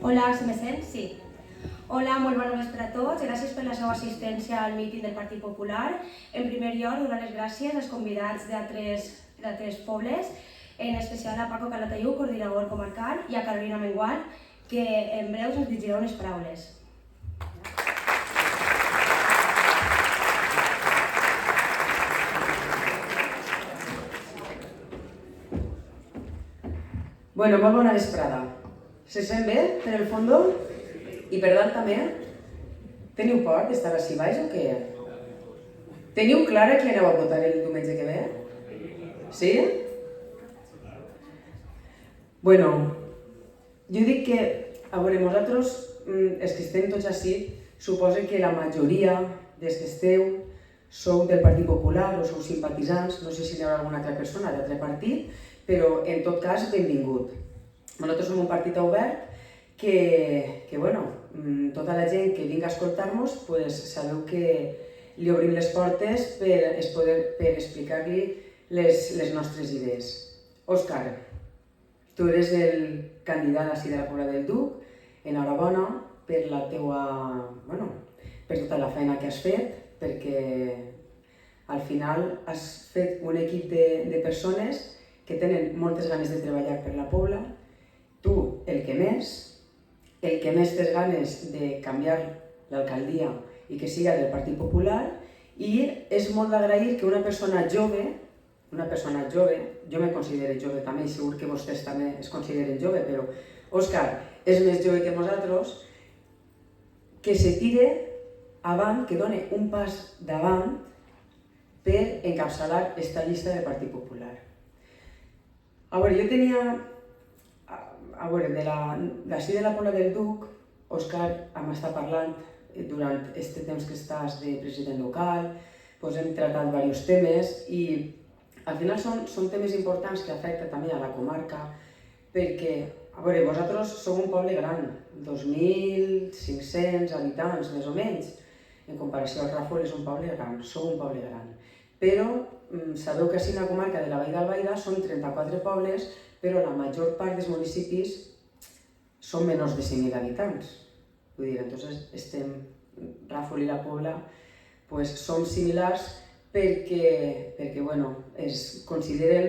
Hola, se me sent? Sí. Hola, molt bona vespre a tots. Gràcies per la seva assistència al míting del Partit Popular. En primer lloc, donar les gràcies als convidats d'altres pobles, en especial a Paco Calatayud, coordinador comarcal, i a Carolina Mengual, que en breu ens dirigirà unes paraules. Bueno, molt bona vesprada. Se sent bé, per el fondo? I per dalt també? Teniu por d'estar així baix o què? Teniu clara qui aneu a votar el diumenge que ve? Sí? Bueno, jo dic que, a veure, nosaltres, els que estem tots així, suposo que la majoria dels que esteu sou del Partit Popular o sou simpatitzants, no sé si hi haurà alguna altra persona d'altre partit, però en tot cas, benvingut. Nosaltres som un partit obert que bueno, tota la gent que vinga a escoltar-nos, sabeu que li obrim les portes per explicar-li les nostres idees. Òscar, tu eres el candidat així de la Pobla del Duc, enhorabona per la teua, per tota la feina que has fet, perquè al final has fet un equip de persones que tenen moltes ganes de treballar per la Pobla. Tu, el que més tens ganes de canviar l'alcaldia i que siga del Partit Popular, i és molt d'agrair que una persona jove, jo me considero jove també i segur que vostès també es consideren jove, però Òscar és més jove que nosaltres, que se tire avant, que doni un pas davant per encapçalar aquesta llista del Partit Popular. A veure, jo tenia... d'ací de la Pobla del Duc, Òscar m'està parlant durant aquest temps que estàs de president local, hem tractat diversos temes i al final són temes importants que afecten també a la comarca, perquè, a veure, vosaltres sou un poble gran, 2.500 habitants, més o menys. En comparació al Ràfol és un poble gran, sou un poble gran. Però sabeu que així en la comarca de la Vall d'Albaida són 34 pobles, però la major part dels municipis són menys de 5.000 habitants. Vull dir, entonces Ràfol i la Pobla són similars perquè es consideren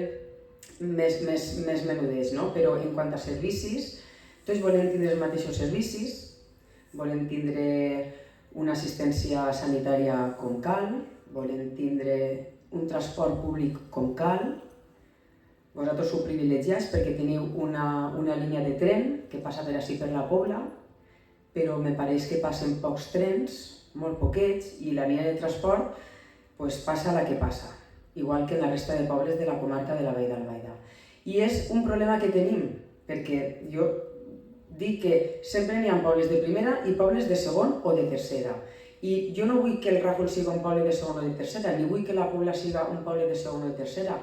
més menuders, no? Però en quant a servicis, tots volem tindre els mateixos servicis, volem tindre una assistència sanitària com cal, volem tindre un transport públic com cal. Vosaltres sou privilegiats perquè teniu una línia de tren que passa per ací per la Pobla, però me pareix que passen pocs trens, molt poquets, i la línia de transport passa la que passa, igual que en la resta de pobles de la comarca de la Vall d'Albaida. I és un problema que tenim, perquè jo dic que sempre n'hi ha pobles de primera i pobles de segon o de tercera. I jo no vull que el Ràfol siga un poble de segona o de tercera, ni vull que la Pobla siga un poble de segona o de tercera.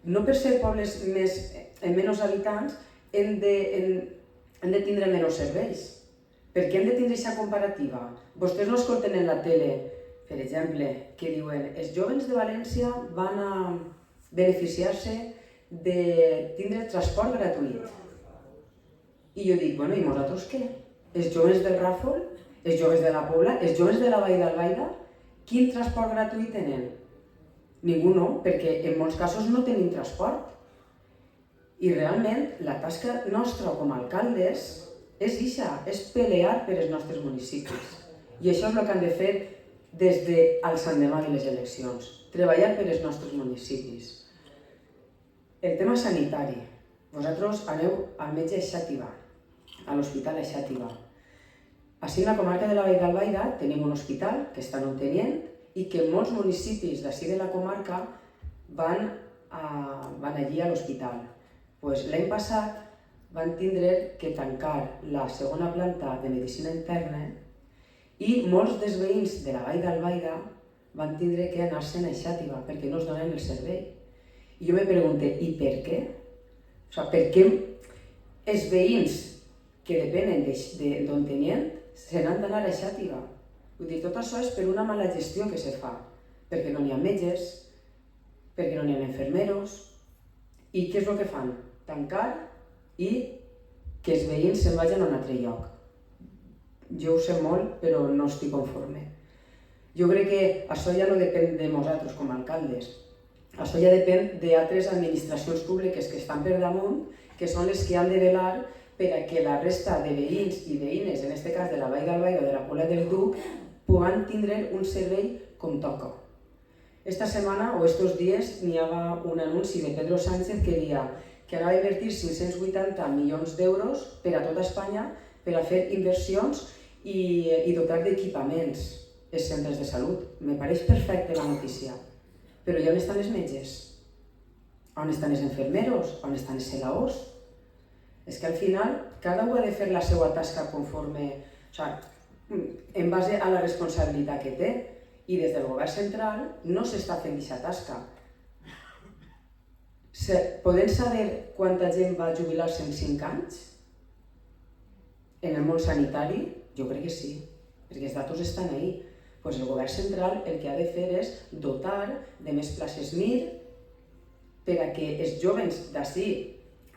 No per ser pobles amb menys habitants hem de tindre menys serveis. Per què hem de tindre aquesta comparativa? Vostès no escolten en la tele, per exemple, que diuen els joves de València van a beneficiar-se de tindre transport gratuït. I jo dic, i nosaltres què? Els joves del Ràfol, els joves de la Pobla, els joves de la Vall d'Albaida, quin transport gratuït tenen? Ningú no, perquè en molts casos no tenim transport. I realment la tasca nostra com a alcaldes és això, és pelear per els nostres municipis. I això és el que han de fer des del Sant Demà i les eleccions, treballar per els nostres municipis. El tema sanitari. Vosaltres aneu al metge a Xàtiva, a l'hospital a Xàtiva. Així en la comarca de la Vall d'Albaida tenim un hospital que estan obtenint i que molts municipis d'ací de la comarca van allí a l'hospital. L'any passat van tindre que tancar la segona planta de medicina interna i molts dels veïns de la Vall d'Albaida van tindre que anar-se'n a Xàtiva perquè no es donen el servei. I jo me pregunto, i per què? Per què els veïns que depenen d'on tenien se n'han d'anar a Xàtiva? Vull dir, tot això és per una mala gestió que se fa, perquè no n'hi ha metges, perquè no n'hi ha infermeros, i què és el que fan? Tancar i que els veïns se'n vagin a un altre lloc. Jo ho sé molt, però no estic conforme. Jo crec que això ja no depèn de nosaltres com a alcaldes. Això ja depèn d'altres administracions públiques que estan per damunt, que són les que han de velar per a que la resta de veïns i veïnes, en aquest cas de la Vall d'Albaida o de la Pobla del Duc, puguin tindre un servei com toca. Esta setmana o estos dies n'hi havia un anunci de Pedro Sánchez que deia que anava a invertir 580 milions d'euros per a tota Espanya per a fer inversions i dotar d'equipaments els centres de salut. Me pareix perfecte la notícia. Però i on estan els metges? On estan els infermeros? On estan els celadors? És que al final cada un ha de fer la seva tasca conforme, en base a la responsabilitat que té. I des del govern central no s'està fent aquesta tasca. Podem saber quanta gent va jubilar-se en 5 anys en el món sanitari? Jo crec que sí, perquè els datos estan ahí. El govern central el que ha de fer és dotar de més places MIR per a que els joves d'ací,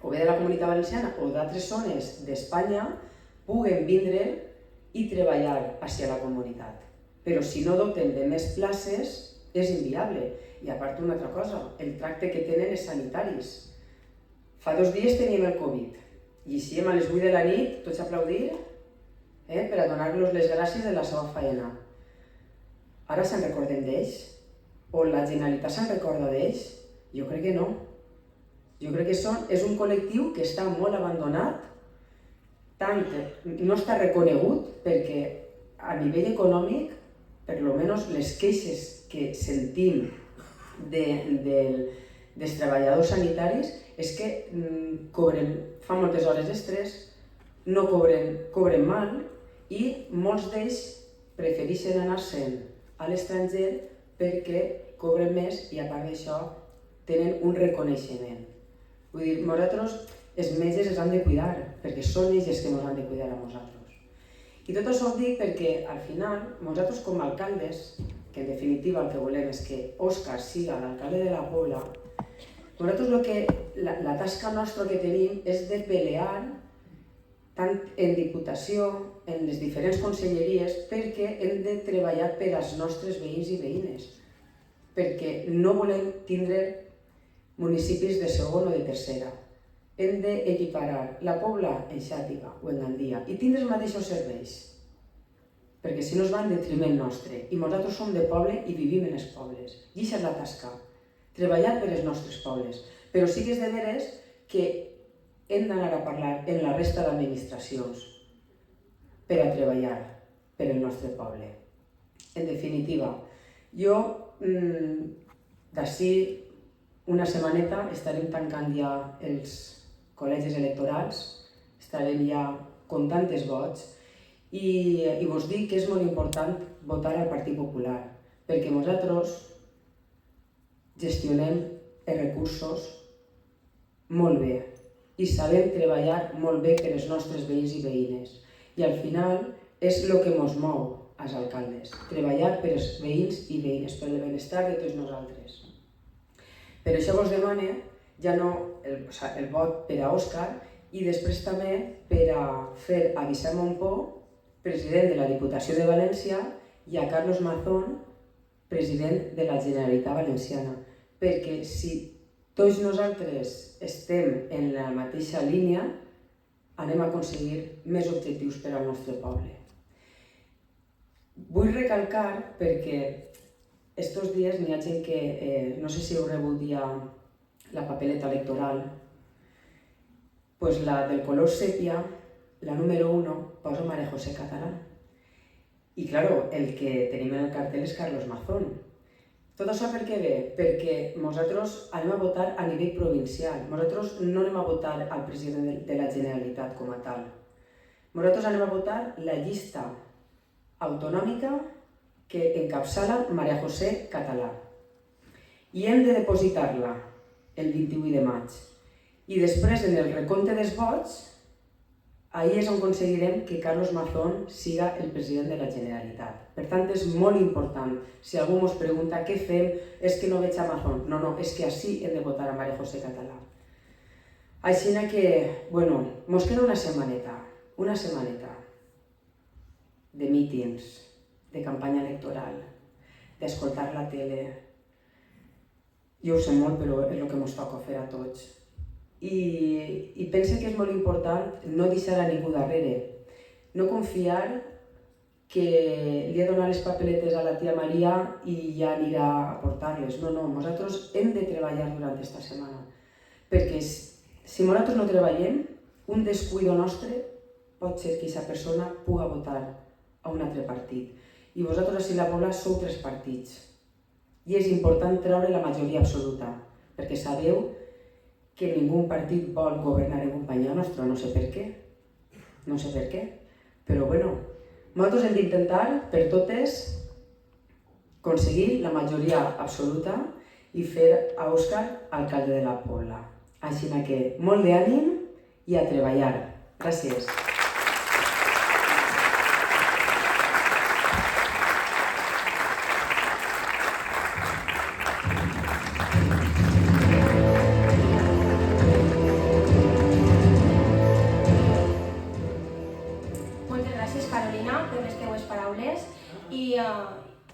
o bé de la Comunitat Valenciana o d'altres zones d'Espanya, puguen vindre i treballar hacia la comunitat. Però si no doten de més places, és inviable. I a part una altra cosa, el tracte que tenen els sanitaris. Fa 2 dies teníem el Covid i així a les 8 de la nit, tots a aplaudir, per a donar-los les gràcies de la seva feina. Ara se'n recorden d'ells? O la Generalitat se'n recorda d'ells? Jo crec que no. Jo crec que és un col·lectiu que està molt abandonat, tant no està reconegut perquè a nivell econòmic, per almenys les queixes que sentim dels treballadors sanitaris és que fan moltes hores d'estrès, no cobren mal i molts d'ells prefereixen anar-se'n a l'estranger perquè cobren més i a part d'això tenen un reconeixement. Vull dir, nosaltres, els metges els han de cuidar, perquè són ells els que ens han de cuidar a nosaltres. I tot això ho dic perquè, al final, nosaltres com a alcaldes, que en definitiva el que volem és que Òscar siga l'alcalde de la Pobla, nosaltres la tasca nostra que tenim és de pelear tant en Diputació, en les diferents conselleries, perquè hem de treballar per als nostres veïns i veïnes. Perquè no volem tindre municipis de segona o de tercera. Hem d'equiparar la Pobla en Xàtiva o en Gandia i tindre els mateixos serveis. Perquè si no es va en detriment nostre. I nosaltres som de poble i vivim en els pobles. I això és la tasca. Treballar per als nostres pobles. Però sí que és de veres que hem d'anar a parlar en la resta d'administracions per a treballar per al nostre poble. En definitiva, jo d'ací una setmaneta estarem tancant ja els col·legis electorals, estarem ja comptant els vots i vos dic que és molt important votar al Partit Popular perquè nosaltres gestionem els recursos molt bé i sabem treballar molt bé per als nostres veïns i veïnes. I al final és el que ens mou als alcaldes, treballar per als veïns i veïnes, per el benestar de tots nosaltres. Per això vos demane ja no el vot per a Òscar i després també per a fer a Vicent Montpó, president de la Diputació de València, i a Carlos Mazón, president de la Generalitat Valenciana. Perquè si tots nosaltres estem en la mateixa línia, anem a aconseguir més objectius per al nostre poble. Vull recalcar, perquè estos dies n'hi ha gent que, no sé si heu rebut ja la papeleta electoral, doncs la del color sèpia, la número 1, posa María José Català. I, claro, el que tenim en el cartel és Carlos Mazón. Tot això per què ve? Perquè nosaltres anem a votar a nivell provincial. Nosaltres no anem a votar al president de la Generalitat com a tal. Nosaltres anem a votar la llista autonòmica que encapçala María José Català. I hem de depositar-la el 28 de maig. I després, en el recompte dels vots, ahí és on aconseguirem que Carlos Mazón siga el president de la Generalitat. Per tant, és molt important. Si algú ens pregunta què fem, és que no veig a Mazón. No, és que així hem de votar a María José Català. Així que, bueno, mos queda una setmaneta de mítings, de campanya electoral, d'escoltar la tele. Jo ho sé molt, però és el que ens toca fer a tots. I pense que és molt important no deixar a ningú darrere, no confiar que li he donat les papeletes a la tia Maria i ja anirà a portar-les. No, nosaltres hem de treballar durant aquesta setmana, perquè si nosaltres no treballem, un descuido nostre pot ser que aquesta persona puga votar a un altre partit. I vosaltres així la Pobla sou 3 partits. I és important treure la majoria absoluta, perquè sabeu que ningú partit vol governar en companyia nostra, no sé per què, però bueno, nosaltres hem d'intentar per totes aconseguir la majoria absoluta i fer a Òscar alcalde de la Pobla. Així que molt d'ànim i a treballar. Gràcies. Moltes gràcies, Carolina, per les teues paraules. I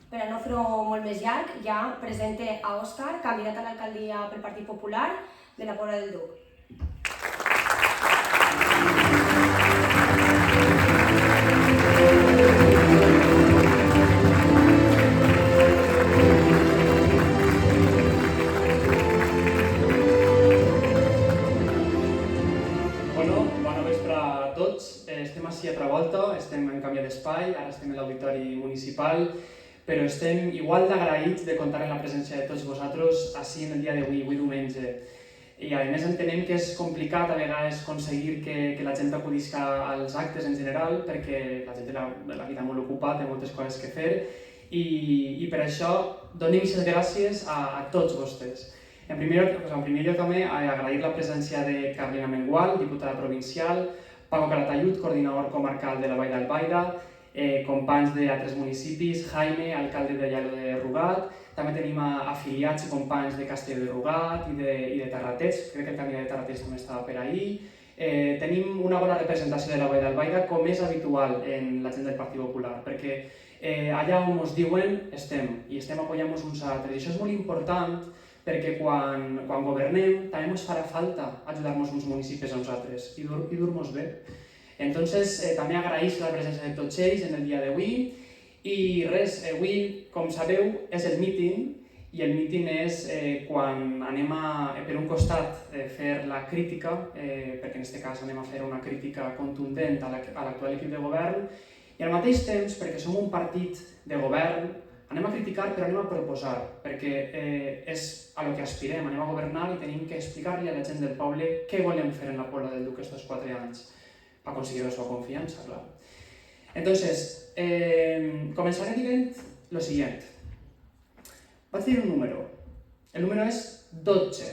per a no fer-ho molt més llarg, ja presente a Òscar, candidat a l'alcaldia pel Partit Popular de la Pobla del Duc. Bona vespre a tots. Estem ací a altra volta, estem en canvi d'espai, ara estem en l'auditori municipal, però estem igual d'agraïts de comptar amb la presència de tots vosaltres ací en el dia d'avui, avui diumenge. I a més entenem que és complicat a vegades aconseguir que la gent acudisca als actes en general, perquè la gent té la vida molt ocupada, té moltes coses que fer, i per això donem les gràcies a tots vostès. En primer lloc també agrair la presència de Carolina Mengual, diputada provincial, Paco Calatayud, coordinador comarcal de la Vall d'Albaida, companys d'altres municipis, Jaime, alcalde de Llaló de Rugat, també tenim afiliats i companys de Castelló de Rugat i de Terratets, crec que el candidat de Terratets també estava per ahir. Tenim una bona representació de la Vall d'Albaida, com és habitual en la gent del Partit Popular, perquè allà on ens diuen estem, i estem apoyant-nos uns a altres. I això és molt important perquè quan governem també ens farà falta ajudar-nos uns municipis a nosaltres i dur-nos bé. Entonces, també agraeixo la presència de tots ells en el dia d'avui. I res, avui, com sabeu, és el míting, i el míting és quan anem a, per un costat, fer la crítica, perquè en aquest cas anem a fer una crítica contundent a l'actual equip de govern, i al mateix temps, perquè som un partit de govern, anem a criticar però anem a proposar, perquè és a lo que aspirem, anem a governar i tenim que explicar-li a la gent del poble què volem fer en la Pobla del Duc aquests 4 anys, per aconseguir la seva confiança, clar. Entonces, comenzaré dient lo siguiente. Vaig dir un número. El número és 12.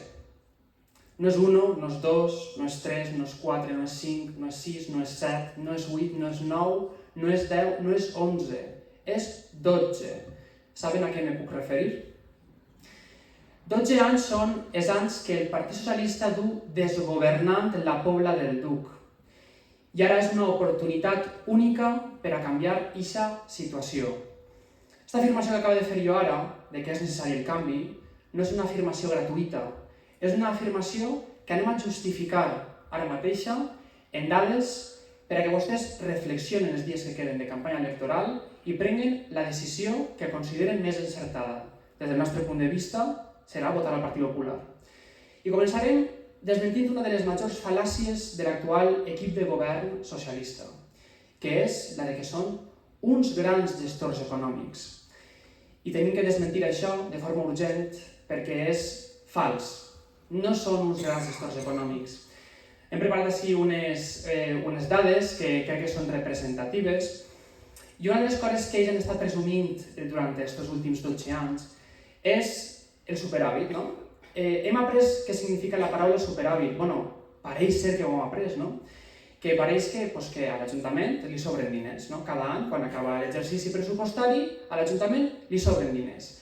No és 1, no és 2, no és 3, no és 4, no és 5, no és 6, no és 7, no és 8, no és 9, no és 10, no és 11. És 12. Saben a què me puc referir? 12 anys són els anys que el Partit Socialista du desgovernant la Pobla del Duc. I ara és una oportunitat única per a canviar aquesta situació. Aquesta afirmació que acabo de fer jo ara, de que és necessari el canvi, no és una afirmació gratuïta, és una afirmació que anem a justificar ara mateixa en dades per a que vostès reflexionen els dies que queden de campanya electoral i prenguen la decisió que consideren més encertada. Des del nostre punt de vista, serà votar al Partit Popular. I començarem desmentint una de les majors fal·làcies de l'actual equip de govern socialista, que és la de que són uns grans gestors econòmics. I tenim que desmentir això de forma urgent perquè és fals. No són uns grans gestors econòmics. Hem preparat així unes dades que crec que són representatives, i una de les coses que ells han estat presumint durant aquests últims 12 anys és el superàvit, no? Hem après què significa la paraula superàvit. Bueno, pareix ser que ho hem après, no? Que pareix que a l'Ajuntament li sobren diners, no? Cada any, quan acaba l'exercici pressupostari, a l'Ajuntament li sobren diners.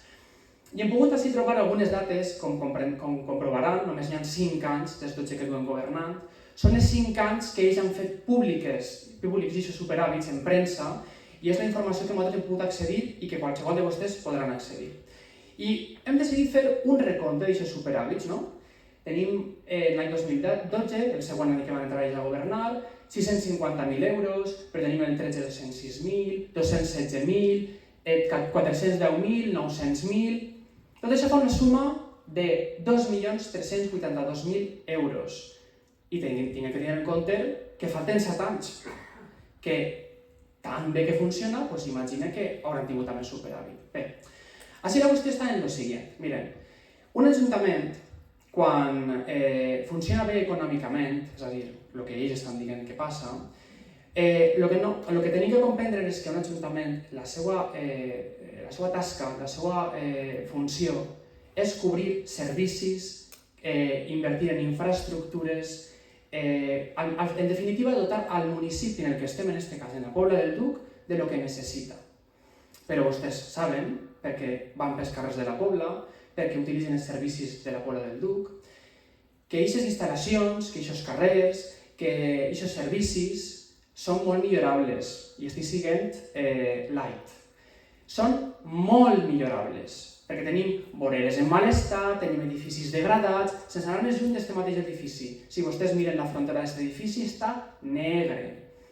I hem pogut així trobar algunes dates, com comprovaran, només hi ha 5 anys dels 12 que duen governant. Són els 5 anys que ells han fet públics aquests superàvits en premsa, i és la informació que nosaltres hem pogut accedir i que qualsevol de vostès podran accedir. I hem decidit fer un recompte d'aquests superàvits, no? Tenim l'any 2012, el següent any que van entrar ells a governar, 650.000 euros, però tenim el 13 206.000, 216.000, 410.000, 900.000... Tot això fa una suma de 2.382.000 euros. I tinc que tenir en compte que falten 7 anys, que tan bé que funciona, doncs imagina que hauran tingut també superàvit. Bé, així la qüestió està en el següent. Miren, un ajuntament, quan funciona bé econòmicament, és a dir, el que ells estan dient que passa, el que tenim que comprendre és que un ajuntament, la seva tasca, la seva funció, és cobrir servicis, invertir en infraestructures, en definitiva, dotar al municipi en el que estem, en aquest cas, en la Pobla del Duc, de lo que necessita. Però vostès saben, perquè van pels carrers de la Pobla, perquè utilitzen els servicis de la Pobla del Duc, que aquestes instal·lacions, que aquests carrers, que aquests servicis són molt millorables, i estic sent light. Són molt millorables, perquè tenim voreres en mal estat, tenim edificis degradats, sense anar més lluny d'aquest mateix edifici. Si vostès miren la frontera d'aquest edifici, està negre.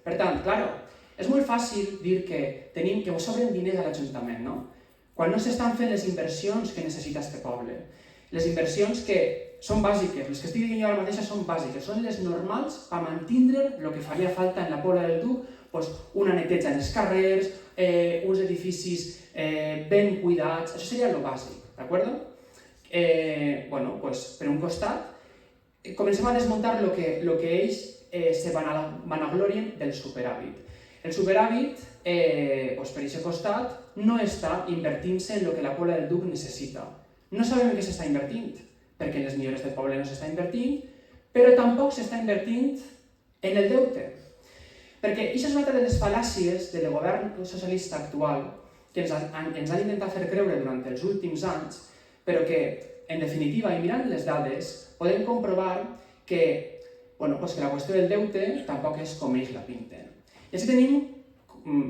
Per tant, clar, és molt fàcil dir que sobren diners a l'Ajuntament, no? Quan no s'estan fent les inversions que necessita aquest poble. Les inversions que són bàsiques, les que estic dient jo ara mateixa són bàsiques, són les normals per mantindre el que faria falta en la Pobla del Duc, una neteja en els carrers, uns edificis ben cuidats, això seria el bàsic, d'acord? Per un costat, comencem a desmuntar el que ells se vanaglorien del superàvit. El superàvit, per aquest costat, no està invertint-se en el que la Pobla del Duc necessita. No sabem què s'està invertint, perquè en les millores del poble no s'està invertint, però tampoc s'està invertint en el deute. Perquè això és una altra de les fal·làcies del govern socialista actual que ens han intentat fer creure durant els últims anys, però que, en definitiva, i mirant les dades, podem comprovar que la qüestió del deute tampoc és com ells la pinten. I així tenim,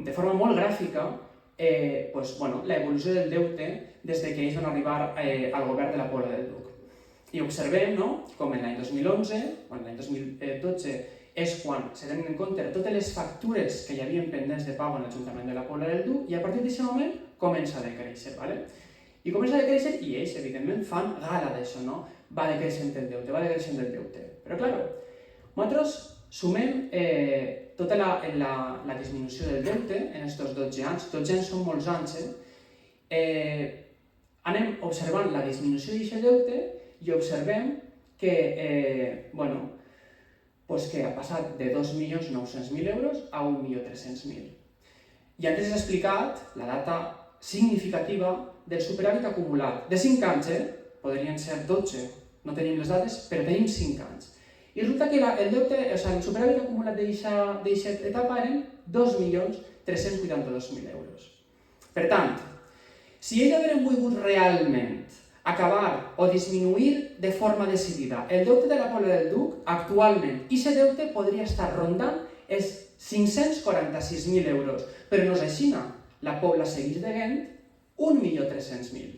de forma molt gràfica, l'evolució del deute des que ells van arribar al govern de la Pobla del Duc. I observem com en l'any 2011 o en l'any 2012 és quan se tenen en compte totes les factures que hi havia pendents de pagament a l'Ajuntament de la Pobla del Duc i a partir d'aquest moment comença a decréixer. I comença a decréixer i ells, evidentment, fan gala d'això, no? Va decreixent el deute, va decreixent el deute. Però, clar, nosaltres sumem tota la disminució del deute en aquests 12 anys, 12 anys són molts anys, anem observant la disminució d'aquest deute i observem que ha passat de 2.900.000 euros a 1.300.000. I antes he explicat la data significativa del superàvit acumulat. De 5 anys, podrien ser 12, no tenim les dates, però tenim 5 anys. I resulta que el superàvit acumulat d'aquesta etapa eren 2.382.000 euros. Per tant, si ells hagueren volgut realment acabar o disminuir de forma decidida el deute de la Pobla del Duc, actualment, i aquest deute podria estar rondant els 546.000 euros. Però no és així, la Pobla segueix deguent 1.300.000.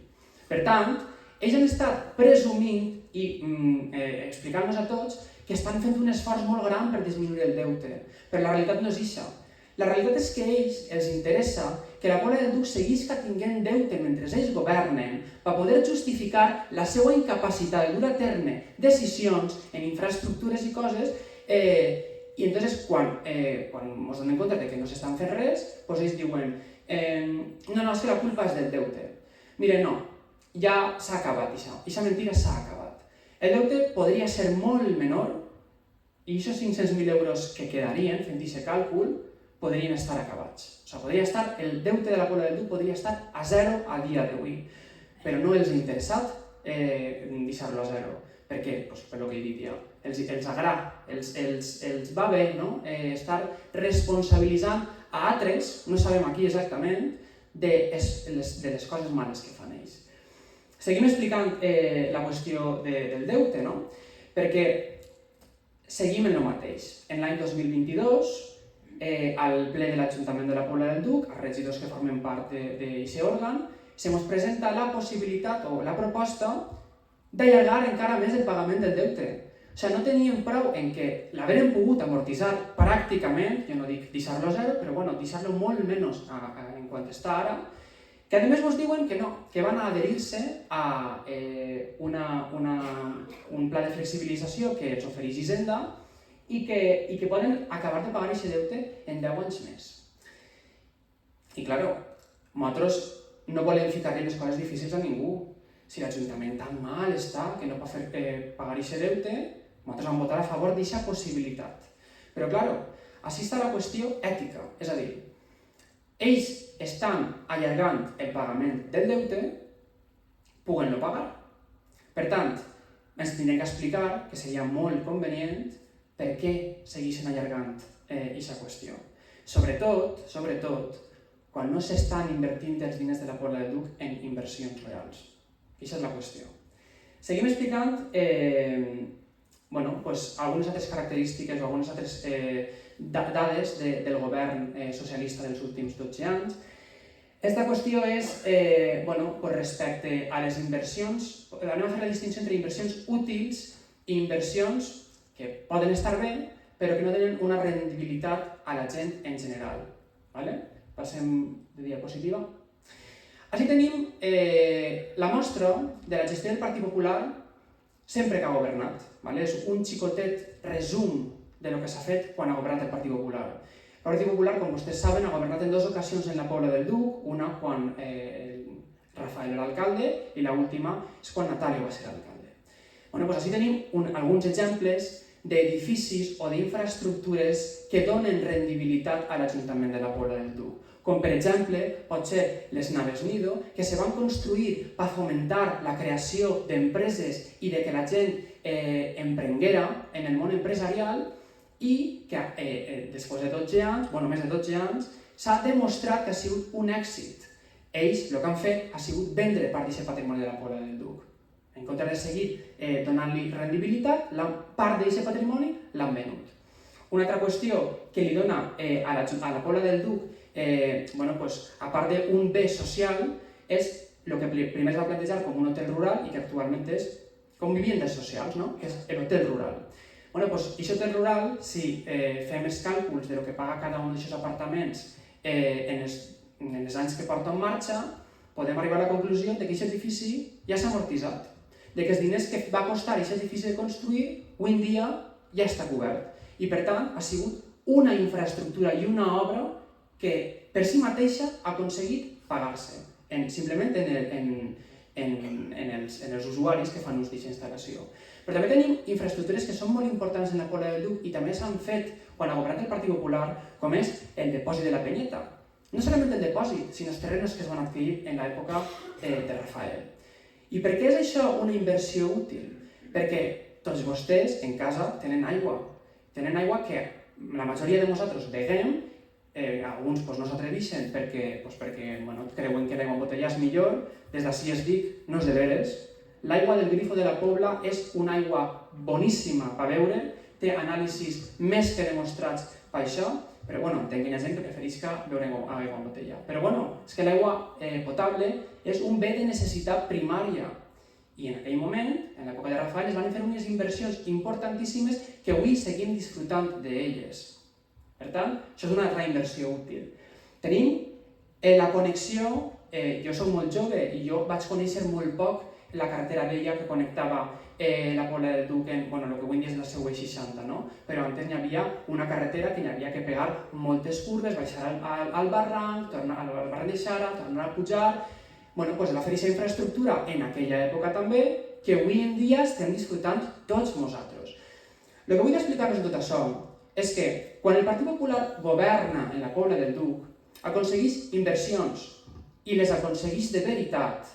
Per tant, ells han estat presumint i explicant-nos a tots que estan fent un esforç molt gran per disminuir el deute. Però la realitat no és això. La realitat és que a ells els interessa que la Pobla del Duc seguisca tinguent deute mentre ells governen per poder justificar la seva incapacitat de dur a terme decisions en infraestructures i coses i entonces quan ens donem compte que no s'estan fent res, ells diuen no, és que la culpa és del deute. Mire, no, ja s'ha acabat això, aquesta mentira s'ha acabat. El deute podria ser molt menor i aquests 500.000 euros que quedarien fent aquest càlcul podrien estar acabats. El deute de la Pobla del Duc podria estar a zero a dia d'avui, però no els ha interessat deixar-lo a zero. Per què? Per el que he dit ja. Els agrada, els va bé estar responsabilitzant a altres, no sabem aquí exactament, de les coses males que fan ells. Seguim explicant la qüestió del deute, no? Perquè seguim en el mateix. En l'any 2022, al ple de l'Ajuntament de la Pobla del Duc, els regidors que formen part d'aquest òrgan, se ens presenta la possibilitat o la proposta d'allargar encara més el pagament del deute. O sigui, no teníem prou en què l'haguem pogut amortitzar pràcticament, jo no dic deixar-lo a zero, però bueno, deixar-lo molt menys en quant està ara, que a més ens diuen que no, que van a adherir-se a un pla de flexibilització que ens ofereix Hisenda i que poden acabar de pagar aquest deute en 10 anys més. I clar, nosaltres no volem ficar-li les coses difícils a ningú. Si l'Ajuntament tan mal està que no pot pagar aquest deute, nosaltres vam votar a favor d'aquesta possibilitat. Però clar, així està la qüestió ètica, és a dir, ells estan allargant el pagament del deute, puguen-lo pagar. Per tant, ens tindrem que explicar que seria molt convenient per què segueixen allargant aquesta qüestió. Sobretot, quan no s'estan invertint els diners de la Pobla del Duc en inversions reals. Aquesta és la qüestió. Seguim explicant algunes altres característiques o algunes altres dades del govern socialista dels últims 12 anys. Aquesta qüestió és respecte a les inversions, anem a fer la distinció entre inversions útils i inversions que poden estar bé, però que no tenen una rendibilitat a la gent en general. Passem de diapositiva. Així tenim la mostra de la gestió del Partit Popular sempre que ha governat. És un xicotet resum de lo que s'ha fet quan ha governat el Partit Popular. El Partit Popular, com vostès saben, ha governat en 2 ocasions en la Pobla del Duc, una quan Rafael era alcalde i l'última és quan Natalio va ser alcalde. Així tenim alguns exemples d'edificis o d'infraestructures que donen rendibilitat a l'Ajuntament de la Pobla del Duc. Com per exemple, pot ser les naves Nido, que se van construir per fomentar la creació d'empreses i que la gent emprenguera en el món empresarial i que després de 12 anys, més de 12 anys, s'ha demostrat que ha sigut un èxit. Ells el que han fet ha sigut vendre part d'aquest patrimoni de la Pobla del Duc. En comptes de seguir donant-li rendibilitat, part d'aquest patrimoni l'han venut. Una altra qüestió que li dona a la Pobla del Duc, a part d'un bé social, és el que primer es va plantejar com un hotel rural i que actualment és com viviendes socials, que és l'hotel rural. Aquest hotel rural, si fem els càlculs de lo que paga cada un d'aquests apartaments en els anys que porta en marxa, podem arribar a la conclusió que aquest edifici ja s'ha amortitzat, que els diners que va costar aquest edifici de construir, avui en dia ja està cobert. I per tant, ha sigut una infraestructura i una obra que per si mateixa ha aconseguit pagar-se, simplement en els usuaris que fan ús d'aquesta instal·lació. Però també tenim infraestructures que són molt importants en la Pobla del Duc i també s'han fet quan ha governat el Partit Popular, com és el depòsit de la Penyeta. No solament el depòsit, sinó els terrenos que es van adquirir en l'època de Rafael. I per què és això una inversió útil? Perquè tots vostès en casa tenen aigua. Tenen aigua que la majoria de nosaltres beguem, alguns no s'atreveixen perquè creuen que l'aigua embotellada és millor. Des d'ací es dic, no és de veres. L'aigua del grifo de la Pobla és una aigua boníssima per beure, té anàlisis més que demostrats per això, però entenc que hi ha gent que prefereix beure aigua embotellada. Però és que l'aigua potable és un bé de necessitat primària. I en aquell moment, en l'època de Rafael, es van fer unes inversions importantíssimes que avui seguim disfrutant d'elles. Per tant, això és una altra inversió útil. Tenim la connexió, jo soc molt jove i jo vaig conèixer molt poc la carretera vella que connectava la Pobla del Duc en el que avui en dia és la CU60, però antes hi havia una carretera que hi havia que pegar moltes curves, baixar al barranc, tornar al barranc de Xara, tornar a pujar. Es va fer aquesta infraestructura en aquella època també, que avui en dia estem disfrutant tots nosaltres. El que vull explicar-vos en tot això és que quan el Partit Popular governa en la Pobla del Duc, aconsegueix inversions i les aconsegueix de veritat,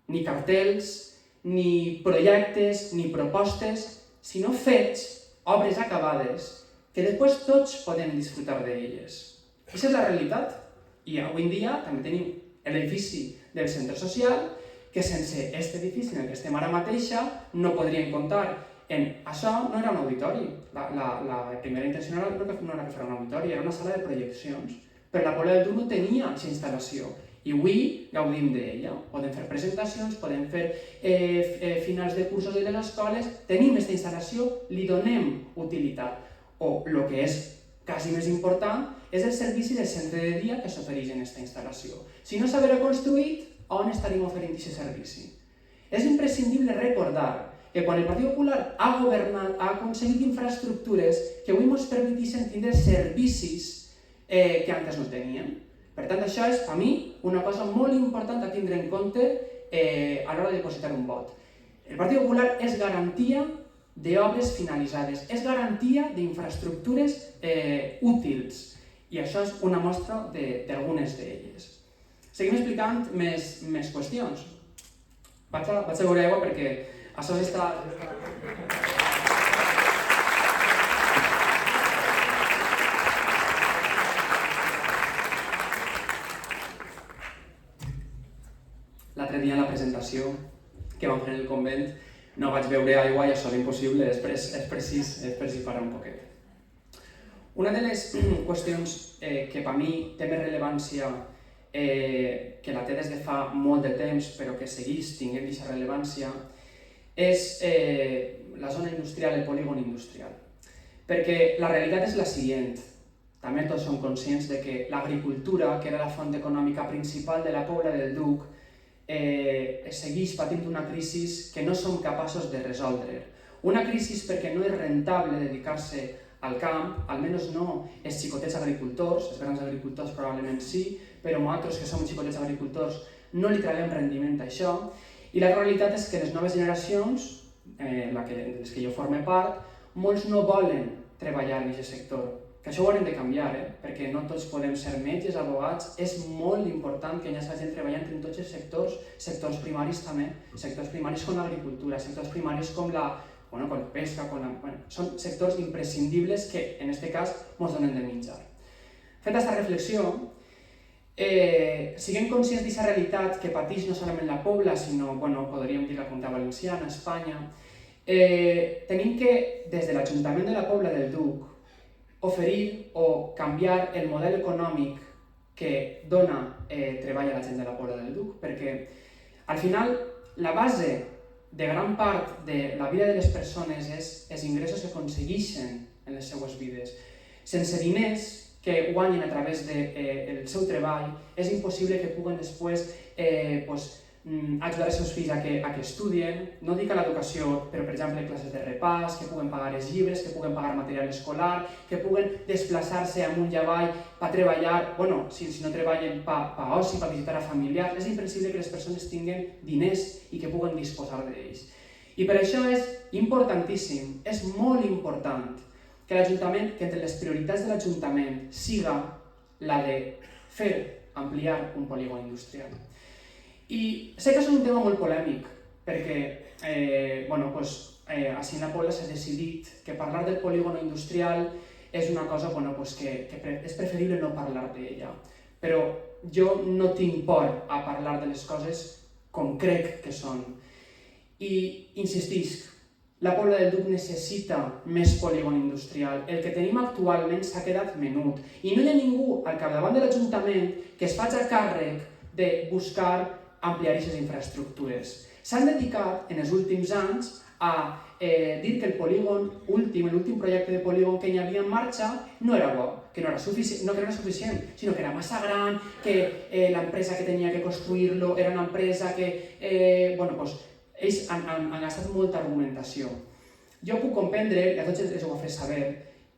ni cartells, ni projectes, ni propostes, sinó fets, obres acabades, que després tots podem disfrutar d'elles. Aquesta és la realitat. I avui en dia també tenim l'edifici del centre social, que sense aquest edifici en el que estem ara mateixa no podrien comptar. Això no era un auditori, la primera intenció no era que fos un auditori, era una sala de projeccions, però la Pobla del Duc no tenia aquesta instal·lació i avui gaudim d'ella. Podem fer presentacions, podem fer finals de cursos de les escoles, tenim aquesta instal·lació, li donem utilitat. O el que és quasi més important és el servici del centre de dia que s'ofereix en aquesta instal·lació. Si no s'haguera construït, on estaríem oferint aquest servici? És imprescindible recordar que quan el Partit Popular ha governat, ha aconseguit infraestructures que avui ens permeteixen tindre servicis que antes no teníem. Per tant, això és, per mi, una cosa molt important a tindre en compte a l'hora de depositar un vot. El Partit Popular és garantia d'obres finalitzades, és garantia d'infraestructures útils, i això és una mostra d'algunes d'elles. Seguim explicant més qüestions. Vaig a beure aigua perquè això s'està... L'altre dia en la presentació que vam fer en el convent no vaig beure aigua i això és impossible, és precís parar un poquet. Una de les qüestions que per mi té més rellevància, que la té des de fa molt de temps però que segueix tenint aquesta rellevància, és la zona industrial, el polígon industrial. Perquè la realitat és la següent. També tots som conscients de que l'agricultura, que era la font econòmica principal de la Pobla del Duc, segueix patint una crisi que no som capaços de resoldre. Una crisi perquè no és rentable dedicar-se al camp, almenys no els xicotets agricultors, els grans agricultors probablement sí, però nosaltres que som xicotets agricultors no li traiem rendiment a això. I la realitat és que les noves generacions, les que jo forme part, molts no volen treballar en aquest sector. Que això ho haurem de canviar, perquè no tots podem ser metges, abogats. És molt important que hi hagi gent treballant en tots els sectors primaris també, sectors primaris com l'agricultura, sectors primaris com la pesca, són sectors imprescindibles que en aquest cas ens donen de menjar. Feta aquesta reflexió, siguem conscients d'aquesta realitat que pateix no solament la Pobla, sinó, podríem dir la Comunitat Valenciana, Espanya, tenim que, des de l'Ajuntament de la Pobla del Duc, oferir o canviar el model econòmic que dona treball a la gent de la Pobla del Duc, perquè al final la base de gran part de la vida de les persones és els ingressos que aconsegueixen en les seues vides. Sense diners que guanyen a través del seu treball, és impossible que puguen després ajudar els seus fills a que estudien, no dic a l'educació, però per exemple classes de repàs, que puguen pagar els llibres, que puguen pagar material escolar, que puguen desplaçar-se amunt i avall per treballar, si no treballen per oci, per visitar a familiars. És imprescindible que les persones tinguin diners i que puguen disposar d'ells. I per això és importantíssim, és molt important que l'Ajuntament, que entre les prioritats de l'Ajuntament siga la de ampliar un polígon industrial. I sé que és un tema molt polèmic, perquè així en la Pobla s'ha decidit que parlar del polígon industrial és una cosa que és preferible no parlar d'ella. Però jo no tinc por a parlar de les coses com crec que són. I insistisc, la Pobla del Duc necessita més polígon industrial. El que tenim actualment s'ha quedat menut. I no hi ha ningú al capdavant de l'Ajuntament que es faci càrrec de buscar ampliar aquestes infraestructures. S'han dedicat en els últims anys a dir que el polígon últim, l'últim projecte de polígon que hi havia en marxa no era bo, que no era suficient, sinó que era massa gran, que l'empresa que tenia que construir-lo era una empresa que... ells han gastat molta argumentació. Jo puc comprendre, i a tots els ho he fet saber,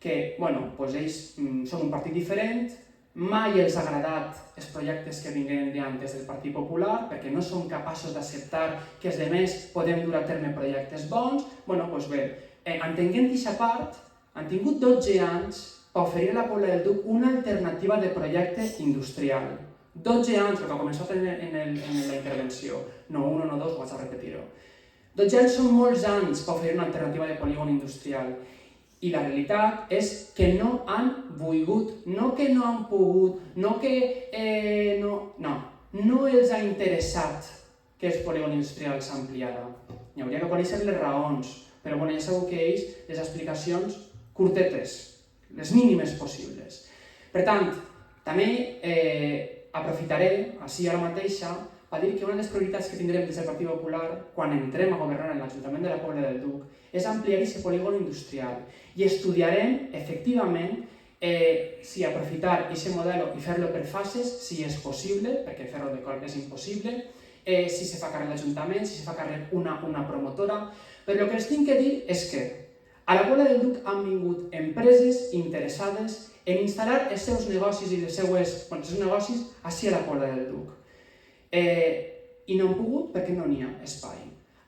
que ells són un partit diferent, mai els ha agradat els projectes que vinguen des del Partit Popular, perquè no som capaços d'acceptar que els altres podem dur a terme projectes bons. Entenguent aquesta part, han tingut 12 anys per oferir a la Pobla del Duc una alternativa de projecte industrial. 12 anys, el que ha començat en la intervenció, no 1, no 2, ho vaig a repetir-ho. 12 anys són molts anys per oferir una alternativa de polígon industrial. I la realitat és que no han volgut, no que no han pogut, no que no els ha interessat que el polígon industrial s'ampliarà. Hi hauria que conèixer les raons, però ja sabeu que ells les explicacions curtetes, les mínimes possibles. Per tant, també aprofitaré, així ara mateixa, per dir que una de les prioritats que tindrem des del Partit Popular quan entrem a governar en l'Ajuntament de la Pobla del Duc és ampliar aquest polígon industrial i estudiarem, efectivament, si aprofitar aquest model i fer-lo per fases, si és possible, perquè fer-ho de cop és impossible, si se fa càrrec l'Ajuntament, si se fa càrrec una promotora, però el que els tinc que dir és que a la Pobla del Duc han vingut empreses interessades en instal·lar els seus negocis i els seus negocis així a la Pobla del Duc. I no han pogut perquè no n'hi ha espai.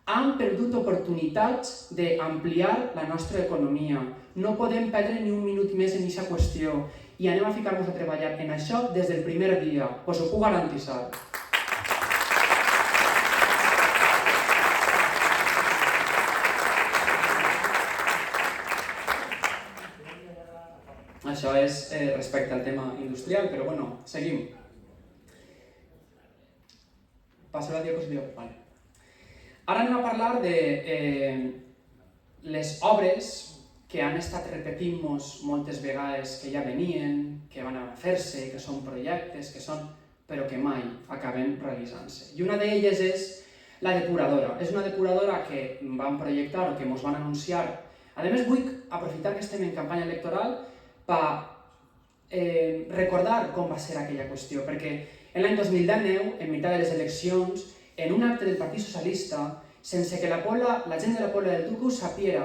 Han perdut oportunitats d'ampliar la nostra economia. No podem perdre ni un minut més en aquesta qüestió i anem a ficar-nos a treballar en això des del primer dia, us ho puc garantitzar. Això és respecte al tema industrial, però bueno, seguim. Passo la diapositiva. Vale. Ara anem a parlar de les obres que han estat repetint-nos moltes vegades que ja venien, que van a fer-se, que són projectes, però que mai acaben realitzant-se. I una d'elles és la depuradora. És una depuradora que van projectar o que ens van anunciar. A més, vull aprofitar que estem en campanya electoral per recordar com va ser aquella qüestió, perquè en l'any 2019, en meitat de les eleccions, en un acte del Partit Socialista, sense que la gent de la Pobla del Duc ho sapiera,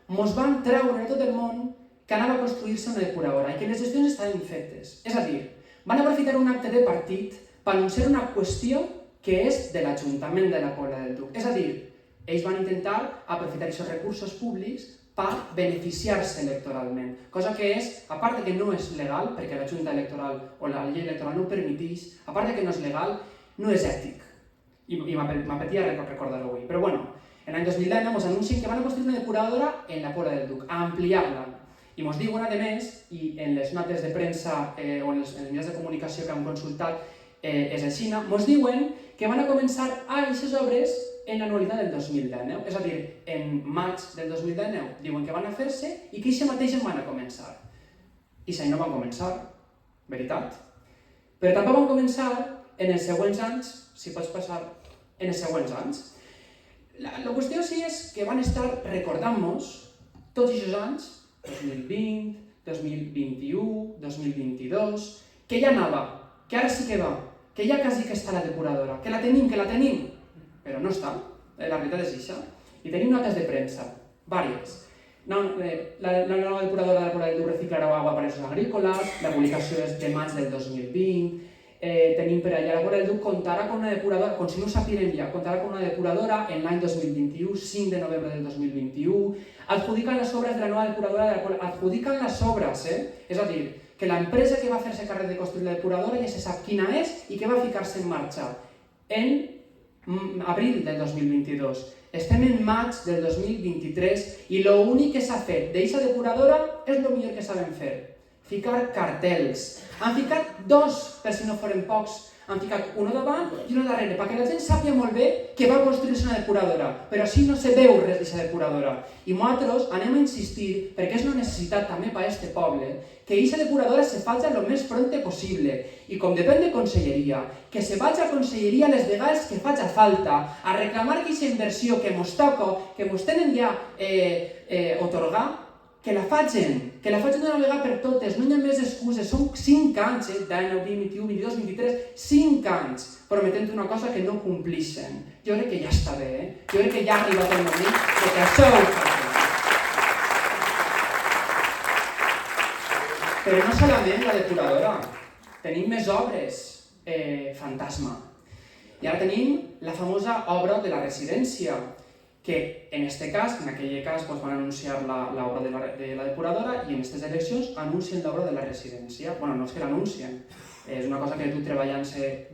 ens van treure de tot el món que anava a construir-se una depuradora i que les gestions estaven fetes. És a dir, van aprofitar un acte de partit per anunciar una qüestió que és de l'Ajuntament de la Pobla del Duc. És a dir, ells van intentar aprofitar aquests recursos públics per beneficiar-se electoralment, cosa que és, a part de que no és legal, perquè la Junta Electoral o la llei electoral no ho permeteix, a part de que no és legal, no és ètic. I m'apetia recordar-ho avui. Però bueno, en l'any 2019 ens anuncien que van a construir una depuradora en la Pobla del Duc, a ampliar-la. I ens diuen, a més, i en les notes de premsa o en els mitjans de comunicació que hem consultat és així, ens diuen que van a començar aquestes obres en l'anualitat del 2019, és a dir, en maig del 2019 diuen que van a fer-se i que això mateix en van a començar. I això no van començar, veritat. Però tampoc van començar en els següents anys, si pots passar, en els següents anys. La qüestió sí és que van estar recordant-nos tots aquests anys, 2020, 2021, 2022, que ja anava, que ara sí que va, que ja quasi que està la depuradora, que la tenim, però no està, la veritat és això. I tenim notes de premsa, diverses. La nova depuradora de la Pobla del Duc reciclarà aigua per a usos agrícoles, la publicació és de maig del 2020, tenim per allà la Pobla del Duc comptarà amb una depuradora, com si no ho sapiguem ja, comptarà amb una depuradora en l'any 2021, 5 de novembre del 2021, adjudiquen les obres de la nova depuradora de la Pobla, adjudiquen les obres, és a dir, que l'empresa que va fer-se càrrec de construir la depuradora ja se sap quina és i que va ficar-se en marxa en abril del 2022. Estem en maig del 2023 i l'únic que s'ha fet d'aquesta depuradora és el millor que saben fer, ficar cartells. Han ficat dos, per si no foren pocs, han ficat un davant i un darrere, perquè la gent sàpiga molt bé que va construir-se una depuradora, però així no se veu res d'aquesta depuradora. I nosaltres anem a insistir, perquè és una necessitat també per a aquest poble, que aquesta depuradora se faci el més pronte possible. I com depèn de conselleria, que se vagi a conselleria les vegades que faci falta, a reclamar aquesta inversió que ens toca, que ens tenen ja atorgar, que la facin d'una vegada per totes, no hi ha més excuses, són 5 anys, d'any 21, 22, 23, 5 anys, prometent una cosa que no complixen. Jo crec que ja està bé, jo crec que ja ha arribat el moment que això ho facin. Però no solament la depuradora, tenim més obres fantasma. I ara tenim la famosa obra de la residència, que en aquell cas van anunciar l'obra de la depuradora i en aquestes eleccions anuncien l'obra de la residència. Bueno, no és que l'anuncien, és una cosa que du treballant-se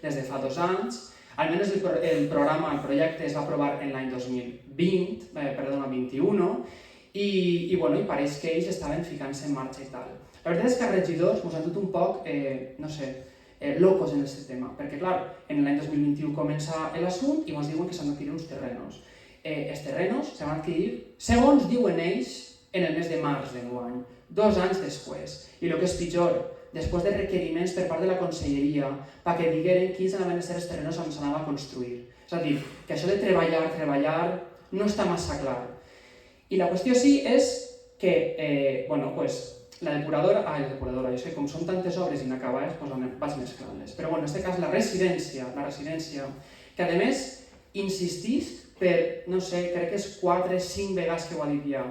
des de fa 2 anys. Almenys el projecte es va aprovar en l'any 2021 i pareix que ells estaven ficant-se en marxa i tal. La veritat és que els regidors ens han dut un poc, no sé, locos en aquest tema, perquè clar, en l'any 2021 comença l'assumpte i ens diuen que s'han d'adquirir uns terrenos. Els terrenos se van adquirir, segons diuen ells, en el mes de març d'enguany, 2 anys després. I el que és pitjor, després de requeriments per part de la Conselleria perquè digueren quins anaven a ser els terrenos on s'anava a construir. És a dir, que això de treballar, no està massa clar. I la qüestió sí és que, la depuradora, jo sé, com són tantes obres inacabades, vaig mesclant-les. Però en aquest cas la residència, que a més insistís per, no sé, crec que és 4 o 5 vegades que ho ha dit ja.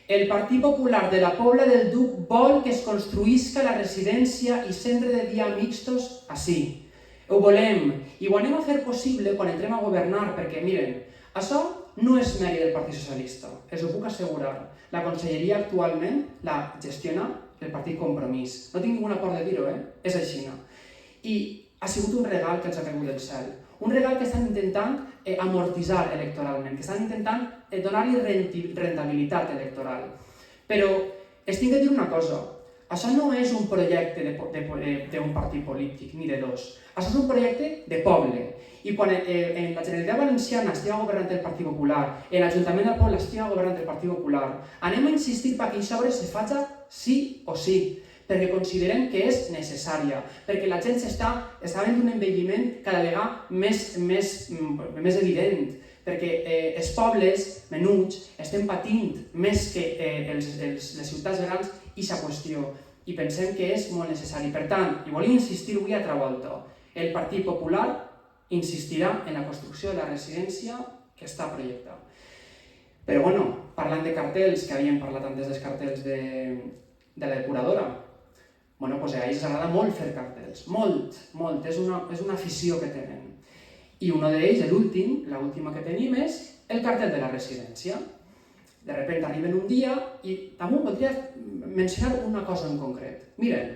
El Partit Popular de la Pobla del Duc vol que es construïsca la residència i centre de dia mixtos ací. Ho volem i ho anem a fer possible quan entrem a governar, perquè miren, això no és mèrit del Partit Socialista, us ho puc assegurar. La Conselleria actualment la gestiona el Partit Compromís. No tinc ninguna por de dir-ho, és així. I ha sigut un regal que els ha caigut del cel. Un regal que estan intentant amortitzar electoralment, que estan intentant donar-li rentabilitat electoral. Però es tinc de dir una cosa, això no és un projecte d'un partit polític, ni de dos. Això és un projecte de poble. I quan en la Generalitat Valenciana estigui governant el Partit Popular, en l'Ajuntament del Poble estigui governant el Partit Popular, anem a insistir perquè aquesta obra se faci sí o sí, perquè considerem que és necessària, perquè la gent està havent un envelliment cada vegada més evident, perquè els pobles menuts estem patint més que les ciutats grans aquesta qüestió i pensem que és molt necessari. Per tant, i volia insistir avui altra volta, el Partit Popular insistirà en la construcció de la residència que està projectada. Però parlant de cartells, que havíem parlat antes dels cartells de la depuradora, a ells els agrada molt fer cartells, molt, és una afició que tenen. I un d'ells, l'última que tenim, és el cartell de la residència. De sobte arriben un dia i damunt voldria mencionar una cosa en concret. Miren,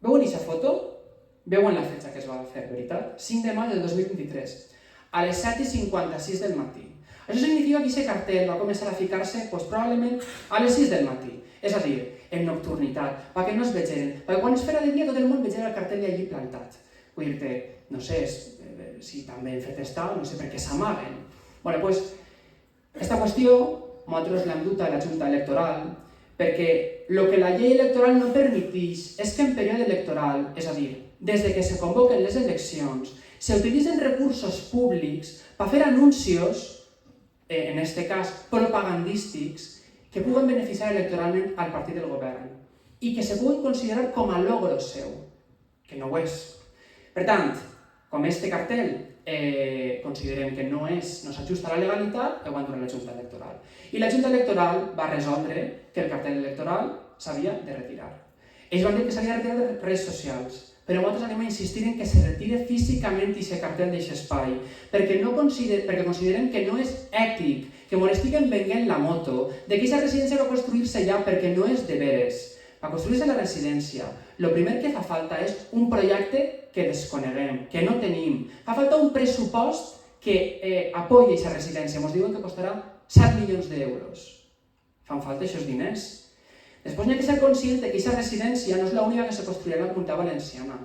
veuen aquesta foto? Veuen la fetge que es va fer, veritat? 5 de maig del 2023, a les 7:56 del matí. Això significa que aquest cartell va començar a ficar-se probablement a les 6 del matí. És a dir, en nocturnitat, perquè no es vegeren, perquè quan es fera de dia tot el món vegera el cartell allí plantat. Vull dir-te, no sé si també en fet està, no sé per què s'amaguen. Aquesta qüestió nosaltres l'hem dut a la Junta Electoral perquè el que la llei electoral no permeteix és que en període electoral, és a dir, des que se convoquen les eleccions, s'utilitzen recursos públics per fer anuncis, en aquest cas propagandístics, que puguen beneficiar electoralment al partit del govern i que se puguen considerar com a logro seu, que no ho és. Per tant, com aquest cartell considerem que no s'ajusta a la legalitat, ho van donar a la Junta Electoral. I la Junta Electoral va resoldre que el cartell electoral s'havia de retirar. Ells van dir que s'havia de retirar de redes socials, però nosaltres anem a insistir en que se retire físicament aquest cartell d'aquest espai, perquè considerem que no és ètic, que ens estiguen venent la moto, que aquesta residència va construir-se ja perquè no és de veres. Per construir-se la residència, el primer que fa falta és un projecte que desconeguem, que no tenim. Fa falta un pressupost que apoyi aquesta residència. Ens diuen que costarà 7 milions d'euros. Fan falta aquests diners. Després n'hi ha que ser conscient que aquesta residència no és l'única que se construirà a la Comunitat Valenciana.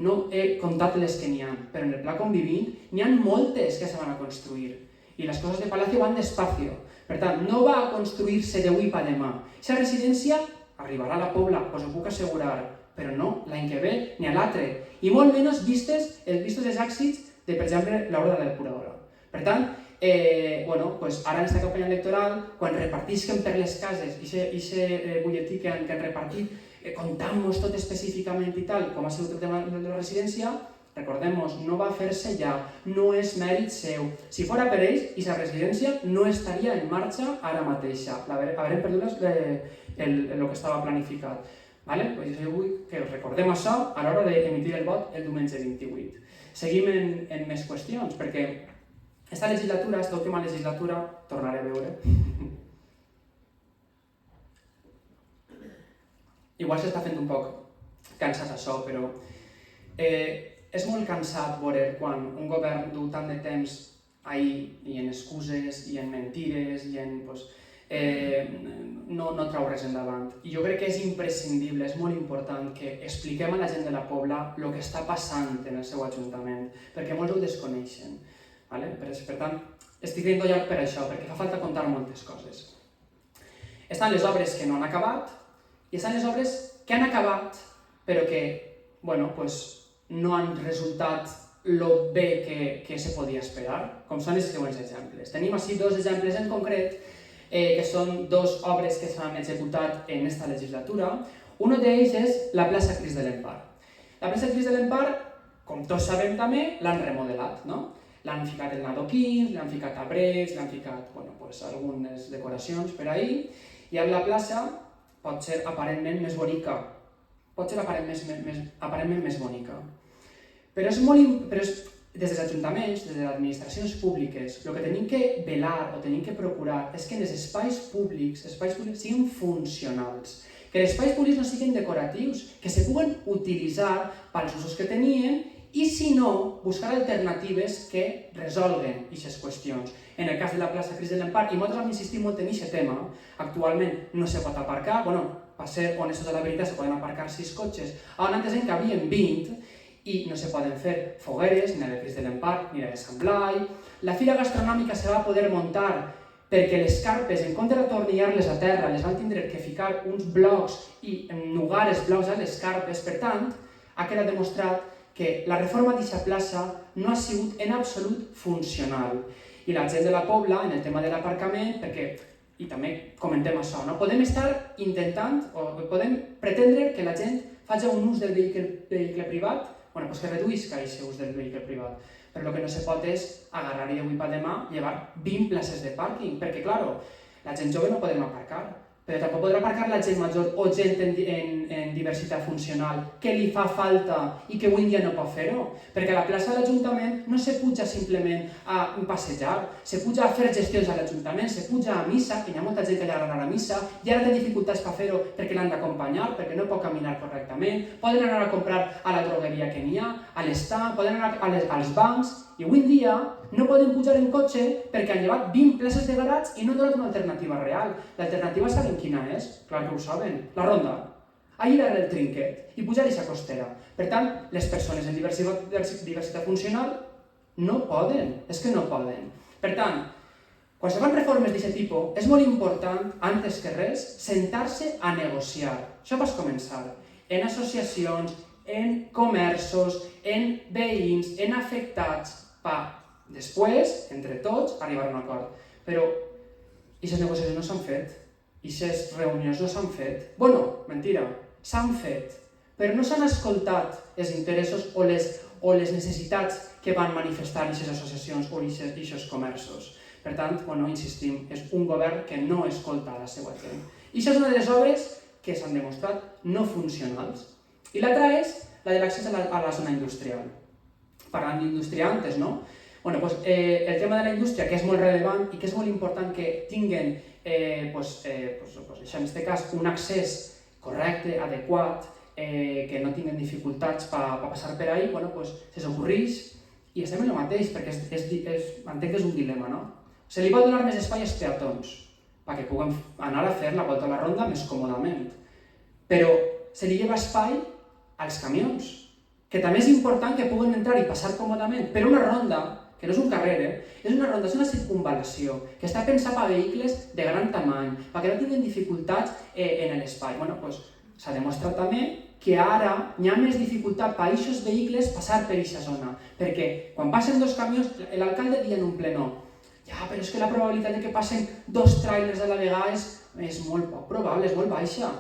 No he comptat les que n'hi ha, però en el Pla Convivint n'hi ha moltes que se van a construir. I les coses de Palacio van despacio. Per tant, no va a construir-se d'avui per demà. Aquesta residència arribarà a la Pobla, us ho puc assegurar, però no l'any que ve ni a l'altre. I molt menys vistos els èxits de, per exemple, l'obra de la depuradora. Per tant, ara en aquesta campanya electoral, quan repartisquen per les cases aquest butlletí que han repartit, contant-nos tot específicament i tal, com ha sigut el tema de la residència, recordem-nos, no va fer-se ja, no és mèrit seu. Si fora per ells, aquesta residència no estaria en marxa ara mateixa. Haurem perdut el que estava planificat. Jo vull que recordem això a l'hora d'emitir el vot el diumenge 28. Seguim en més qüestions, perquè aquesta legislatura, aquesta última legislatura, tornaré a veure. Igual s'està fent un poc cansat això, però és molt cansat veure quan un govern du tant de temps ahir i en excuses i en mentires i en no trau res endavant. I jo crec que és imprescindible, és molt important que expliquem a la gent de la Pobla el que està passant en el seu ajuntament, perquè molts ho desconeixen. Per tant, estic dient llarg per això, perquè fa falta contar moltes coses. Estan les obres que no han acabat i estan les obres que han acabat però que no han resultat lo bé que se podia esperar, com són els següents exemples. Tenim així dos exemples en concret, que són dues obres que s'han executat en aquesta legislatura. Un d'ells és la plaça Cris de l'Empar. La plaça Cris de l'Empar, com tots sabem també, l'han remodelat, no? L'han ficat en adoquins, l'han ficat arbres, l'han ficat algunes decoracions per ahí, i ara la plaça pot ser aparentment més bonica. Però des dels ajuntaments, des de les administracions públiques, el que tenim que velar o tenim que procurar és que els espais públics siguin funcionals, que els espais públics no siguin decoratius, que se puguen utilitzar pels usos que tenien i, si no, buscar alternatives que resolguen aquestes qüestions. En el cas de la plaça Cris de l'Empar, i nosaltres hem insistit molt en aquest tema, actualment no se pot aparcar, per ser honestos a la veritat, se poden aparcar 6 cotxes, on antes en cabien 20, i no se poden fer fogueres, ni a la Cris de l'Empar, ni a la de Sant Blai. La fira gastronòmica se va poder muntar perquè les carpes, en compte d'atornillar-les a terra, les van tindre que ficar uns blocs i ennugar els blocs a les carpes. Per tant, ha quedat demostrat que la reforma d'aquesta plaça no ha sigut en absolut funcional. I la gent de la Pobla, en el tema de l'aparcament, i també comentem això, no podem estar intentant o podem pretendre que la gent faci un ús del vehicle privat, que reduïsca aquest ús del vehicle privat. Però el que no se pot és agarrar i d'avui per demà llevar 20 places de pàrquing, perquè, clar, la gent jove no podem aparcar, però tampoc podrà aparcar la gent major o gent en diversitat funcional que li fa falta i que avui en dia no pot fer-ho. Perquè a la plaça de l'Ajuntament no se puja simplement a passejar, se puja a fer gestions a l'Ajuntament, se puja a missa, que hi ha molta gent que li agrada anar a missa, i ara té dificultats per fer-ho perquè l'han d'acompanyar, perquè no pot caminar correctament, poden anar a comprar a la drogueria que n'hi ha, a l'estat, poden anar als bancs, i avui en dia no poden pujar en cotxe perquè han llevat 20 places de garatge i no han donat una alternativa real. L'alternativa saben quina és? Clar que ho saben. La ronda. Allí darrere el trinquet i pujar a aquesta costera. Per tant, les persones en diversitat funcional no poden. És que no poden. Per tant, quan se fan reformes d'aquest tipus, és molt important, antes que res, sentar-se a negociar. Això pas començar. En associacions, en comerços, en veïns, en afectats, per després, entre tots, arribar a un acord. Però aquestes negociacions no s'han fet, aquestes reunions no s'han fet. Mentira, s'han fet, però no s'han escoltat els interessos o les necessitats que van manifestar aquestes associacions o aquests comerços. Per tant, insistim, és un govern que no escolta la seva gent. I això és una de les obres que s'han demostrat no funcionals. I l'altra és la de l'accés a la zona industrial. Parlant d'indústria antes, no? El tema de la indústria, que és molt rellevant i que és molt important que tinguin, en aquest cas, un accés correcte, adequat, que no tinguin dificultats per passar per ahí, se s'ocorreix i estem en el mateix, perquè entenc que és un dilema, no? Se li pot donar més espai als peatons, perquè puguem anar a fer la volta a la ronda més còmodament, però se li lleva espai als camions, que també és important que puguen entrar i passar còmodament, però una ronda, que no és un carrer, és una ronda, és una circunvalació, que està pensada per a vehicles de gran tamany, perquè no tinguin dificultats en l'espai. S'ha demostrat també que ara hi ha més dificultat per a aquests vehicles passar per aquesta zona, perquè quan passen 2 camions, l'alcalde dia en un plenó, però és que la probabilitat de que passen 2 trailers a la vegada és molt poc probable, és molt baixa.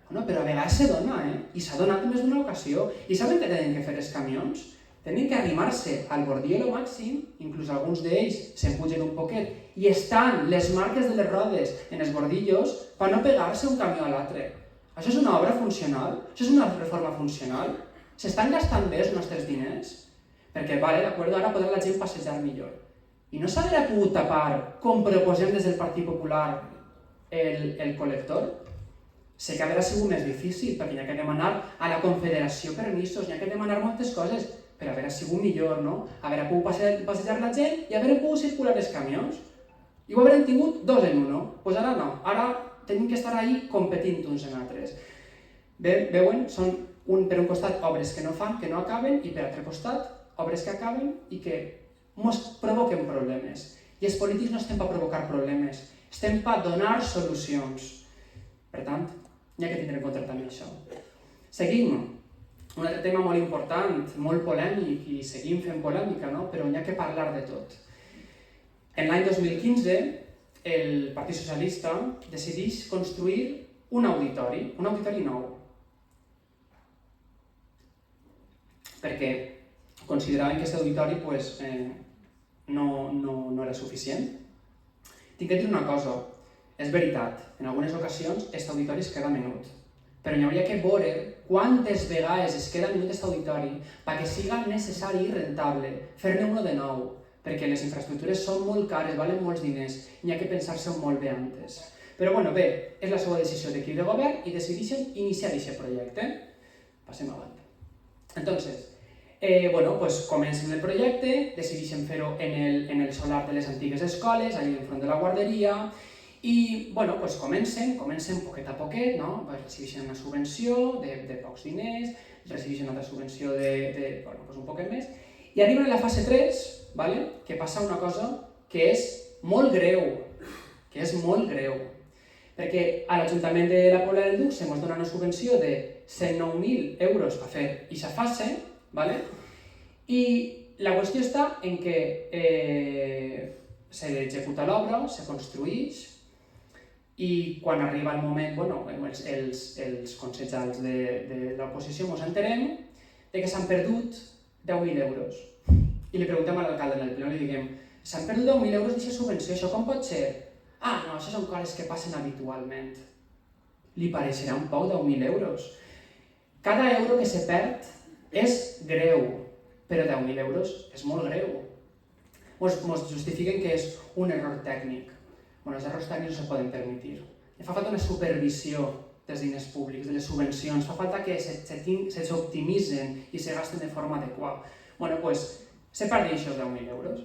Però a vegades se dona, i s'ha donat més d'una ocasió. I saben què tenen que fer els camions? Tenen que arrimar-se al bordill al màxim, inclús alguns d'ells se'n pugen un poquet, i estan les marques de les rodes en els bordillos per no pegar-se un camió a l'altre. Això és una obra funcional? Això és una reforma funcional? S'estan gastant bé els nostres diners? Perquè, d'acord, ara podrà la gent passejar millor. I no s'haurà pogut tapar, com proposem des del Partit Popular, el col·lector? Sé que haurà sigut més difícil, perquè hi ha que demanar a la Confederació permisos, hi ha que demanar moltes coses, però haurà sigut millor, no? Haurà pogut passejar la gent i haurà pogut circular els camions. I ho haurem tingut 2 en 1. Doncs ara no, ara tenim que estar ahí competint uns en altres. Veuen? Són per un costat obres que no fan, que no acaben, i per altre costat obres que acaben i que ens provoquen problemes. I els polítics no estem per provocar problemes, estem per donar solucions. Per tant, hi ha que tindre en compte també això. Seguim. Un altre tema molt important, molt polèmic, i seguim fent polèmica, no? Però hi ha que parlar de tot. En l'any 2015, el Partit Socialista decideix construir un auditori nou. Perquè consideraven que aquest auditori no era suficient. Tinc que dir una cosa, és veritat, en algunes ocasions aquest auditori es queda menut, però hi hauria que veure quantes vegades es queda menut aquest auditori perquè siga necessari i rentable fer-ne uno de nou, perquè les infraestructures són molt cares, valen molts diners i hi ha que pensar-se molt bé antes. Però bé, és la seva decisió d'equip de govern i decideixen iniciar aquest projecte. Passem avant. Entonces, comencen el projecte, decideixen fer-ho en el solar de les antigues escoles, allà enfront de la guarderia, i comencen poquet a poquet, no? Recibeixen una subvenció de pocs diners, recibeixen una altra subvenció un poquet més, i arriben a la fase 3, que passa una cosa que és molt greu, perquè a l'Ajuntament de la Pobla del Duc se ens dona una subvenció de 109.000 euros a fer aquesta fase, i la qüestió està en que s'executa l'obra, se construeix, i quan arriba el moment, els consellers de l'oposició ens enterem que s'han perdut 10.000 euros. I li preguntem a l'alcalde en el ple, li diguem, s'han perdut 10.000 euros d'aquesta subvenció, això com pot ser? Ah, no, això són coses que passen habitualment. Li pareixerà un poc 10.000 euros. Cada euro que se perd és greu, però 10.000 euros és molt greu. Ens justifiquen que és un error tècnic. Els errors tècnics no se poden permetre. Fa falta una supervisió dels diners públics, de les subvencions, fa falta que s'optimitzen i se gasten de forma adequada. Se perdin aquests 10.000 euros.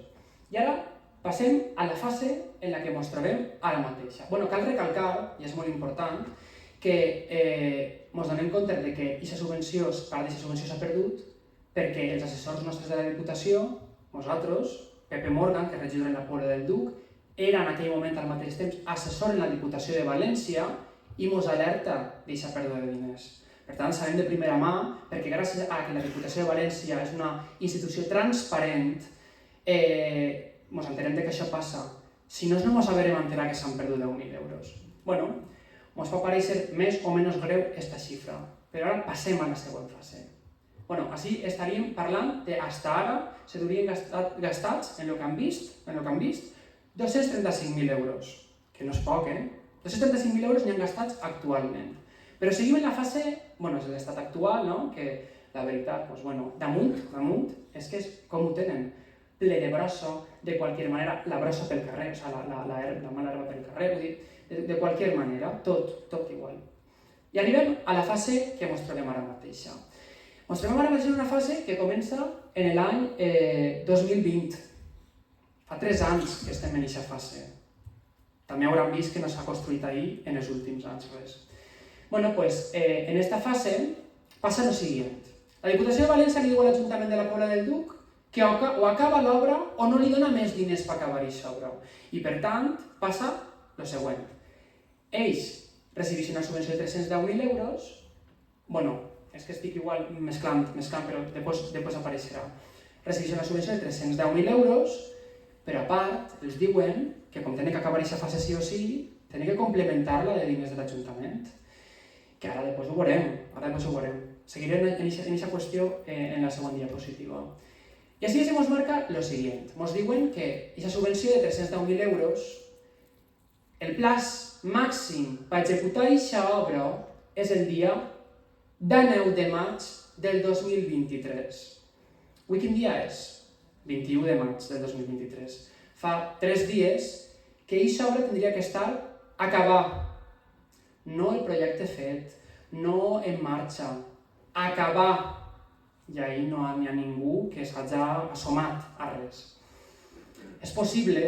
I ara passem a la fase en la que ens trobem ara mateixa. Cal recalcar, i és molt important, que ens donem compte que aquesta subvenció s'ha perdut perquè els assessors nostres de la Diputació, nosaltres, Pepe Morgan, que és regidor en la Pobla del Duc, era en aquell moment al mateix temps assessor en la Diputació de València i ens alerta d'aquesta pèrdua de diners. Per tant, sabem de primera mà, perquè gràcies a que la Diputació de València és una institució transparent, ens enterem que això passa. Si no, no ens haurem enterat que s'han perdut 10.000 euros. Ens pot parèixer més o menys greu aquesta xifra, però ara passem a la següent fase. Així estaríem parlant de, fins ara, s'haurien gastats, en el que han vist, 235.000 euros, que no és poc, 235.000 euros n'hi han gastats actualment. Però seguim en la fase, és l'estat actual, que la veritat, damunt, és que és com ho tenen, ple de brossa, de qualsevol manera, la brossa pel carrer, la mala herba pel carrer, vull dir, de qualsevol manera, tot igual. I arribem a la fase que ens trobem ara mateixa. Ens trobem ara mateixa en una fase que comença en l'any 2020. Fa 3 anys que estem en aquesta fase. També hauran vist que no s'ha construït ahir en els últims anys res. En aquesta fase passa el següent. La Diputació de València li diu a l'Ajuntament de la Pobla del Duc que o acaba l'obra o no li dona més diners per acabar aquesta obra. I per tant, passa el següent. Ells recibeixen una subvenció de 310.000 euros, és que estic igual mesclant, però després apareixerà. Recibeixen una subvenció de 310.000 euros, però a part els diuen que com tenen que acabar aquesta fase sí o sí, tenen que complementar-la de diners de l'Ajuntament. Que ara després ho veurem. Seguiré en aquesta qüestió en la següent diapositiva. I així ens marca el següent. Ens diuen que aquesta subvenció de 310.000 euros, el plaç màxim per executar aquesta obra és el dia 19 de maig del 2023. Avui quin dia és? 21 de maig del 2023. Fa 3 dies que aquesta obra tindria que estar acabada. No el projecte fet, no en marxa, acabar. I ahir no hi ha ningú que s'hagi assomat a res. És possible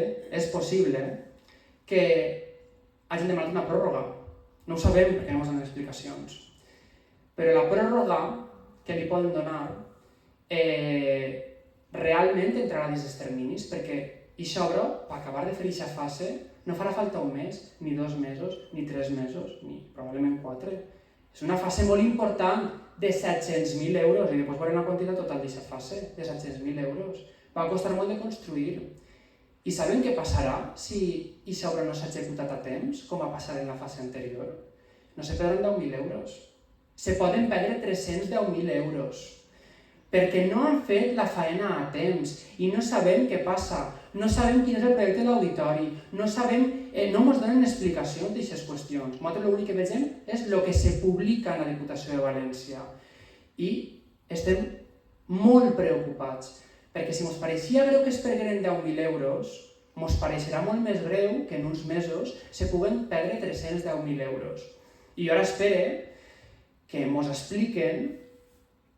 que hagin demanat una pròrroga. No ho sabem perquè no ens donen explicacions. Però la pròrroga que li poden donar realment entrarà dins els terminis, perquè aquesta obra, per acabar de fer aquesta fase, no farà falta un mes, ni 2 mesos, ni 3 mesos, ni probablement 4. És una fase molt important de 700.000 euros, i després veurem la quantitat total d'aquesta fase, de 700.000 euros. Va costar molt de construir. I saben què passarà si aquesta obra no s'ha executat a temps, com va passar en la fase anterior? No se perdran 10.000 euros. Se poden perdre 310.000 euros. Perquè no han fet la faena a temps i no sabem què passa, no sabem quin és el projecte de l'auditori, no ens donen explicacions d'aquestes qüestions. Nosaltres l'únic que vegem és el que se publica en la Diputació de València i estem molt preocupats, perquè si ens pareixia greu que es pergueren 10.000 euros, ens pareixerà molt més greu que en uns mesos se puguen perdre 310.000 euros. I jo ara espero que ens expliquen,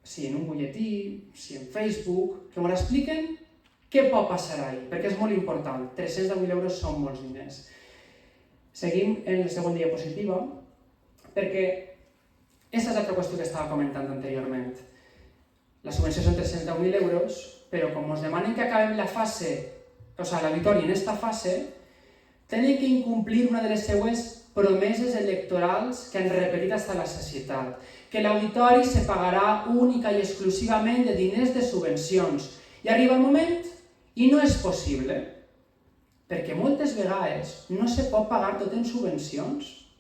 si en un butlletí, si en Facebook, que ens expliquen què pot passar ahir, perquè és molt important. 310.000 euros són molts diners. Seguim en la següent diapositiva, perquè aquesta és l'altra qüestió que estava comentant anteriorment. La subvenció són 310.000 euros, però com ens demanen que acabem la fase, l'auditori en aquesta fase, tenen que incomplir una de les seues promeses electorals que han repetit fins a la sacietat, que l'auditori se pagarà única i exclusivament de diners de subvencions. I arriba el moment i no és possible, perquè moltes vegades no se pot pagar tot en subvencions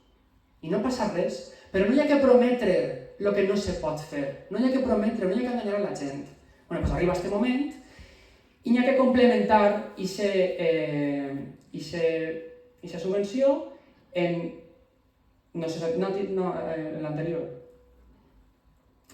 i no passa res, però no hi ha que prometre el que no se pot fer, no hi ha que prometre, no hi ha que enganyar a la gent. Doncs arriba aquest moment i hi ha que complementar aquesta subvenció en l'anterior.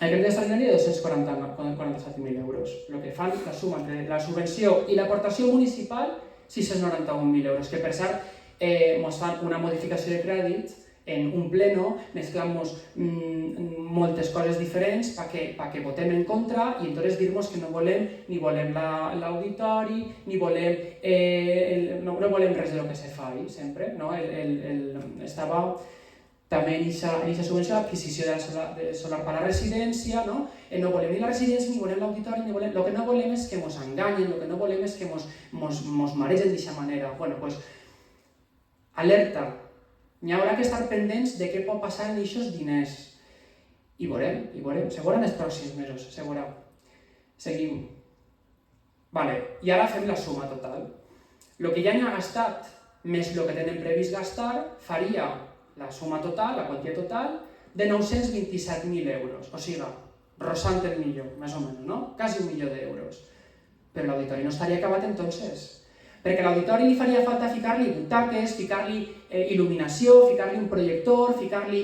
El crèdit extraordinari de 247.000 euros, el que fan la suma entre la subvenció i l'aportació municipal, 691.000 euros, que per cert ens fan una modificació de crèdit en un pleno, mesclant-nos moltes coses diferents perquè votem en contra i entonces dir-nos que no volem l'auditori, ni volem res del que se fa sempre. Estava també en aquesta subvenció l'adquisició de solar per a la residència, no volem ni la residència, ni volem l'auditori, el que no volem és que ens enganyen, el que no volem és que ens maregen d'aquesta manera. Alerta, n'hi haurà que estar pendents de què pot passar amb aquests diners. I veurem, se veurà en els pròxims mesos, se veurà. Seguim. I ara fem la suma total. El que ja n'hi ha gastat més el que tenen previst gastar faria la suma total, la quantia total, de 927.000 euros. O sigui, rosant el milió, més o menys, no? Quasi 1 milió d'euros. Però l'auditori no estaria acabat entonces. Perquè a l'auditori li faria falta ficar-li butaques, ficar-li il·luminació, ficar-li un projector, ficar-li...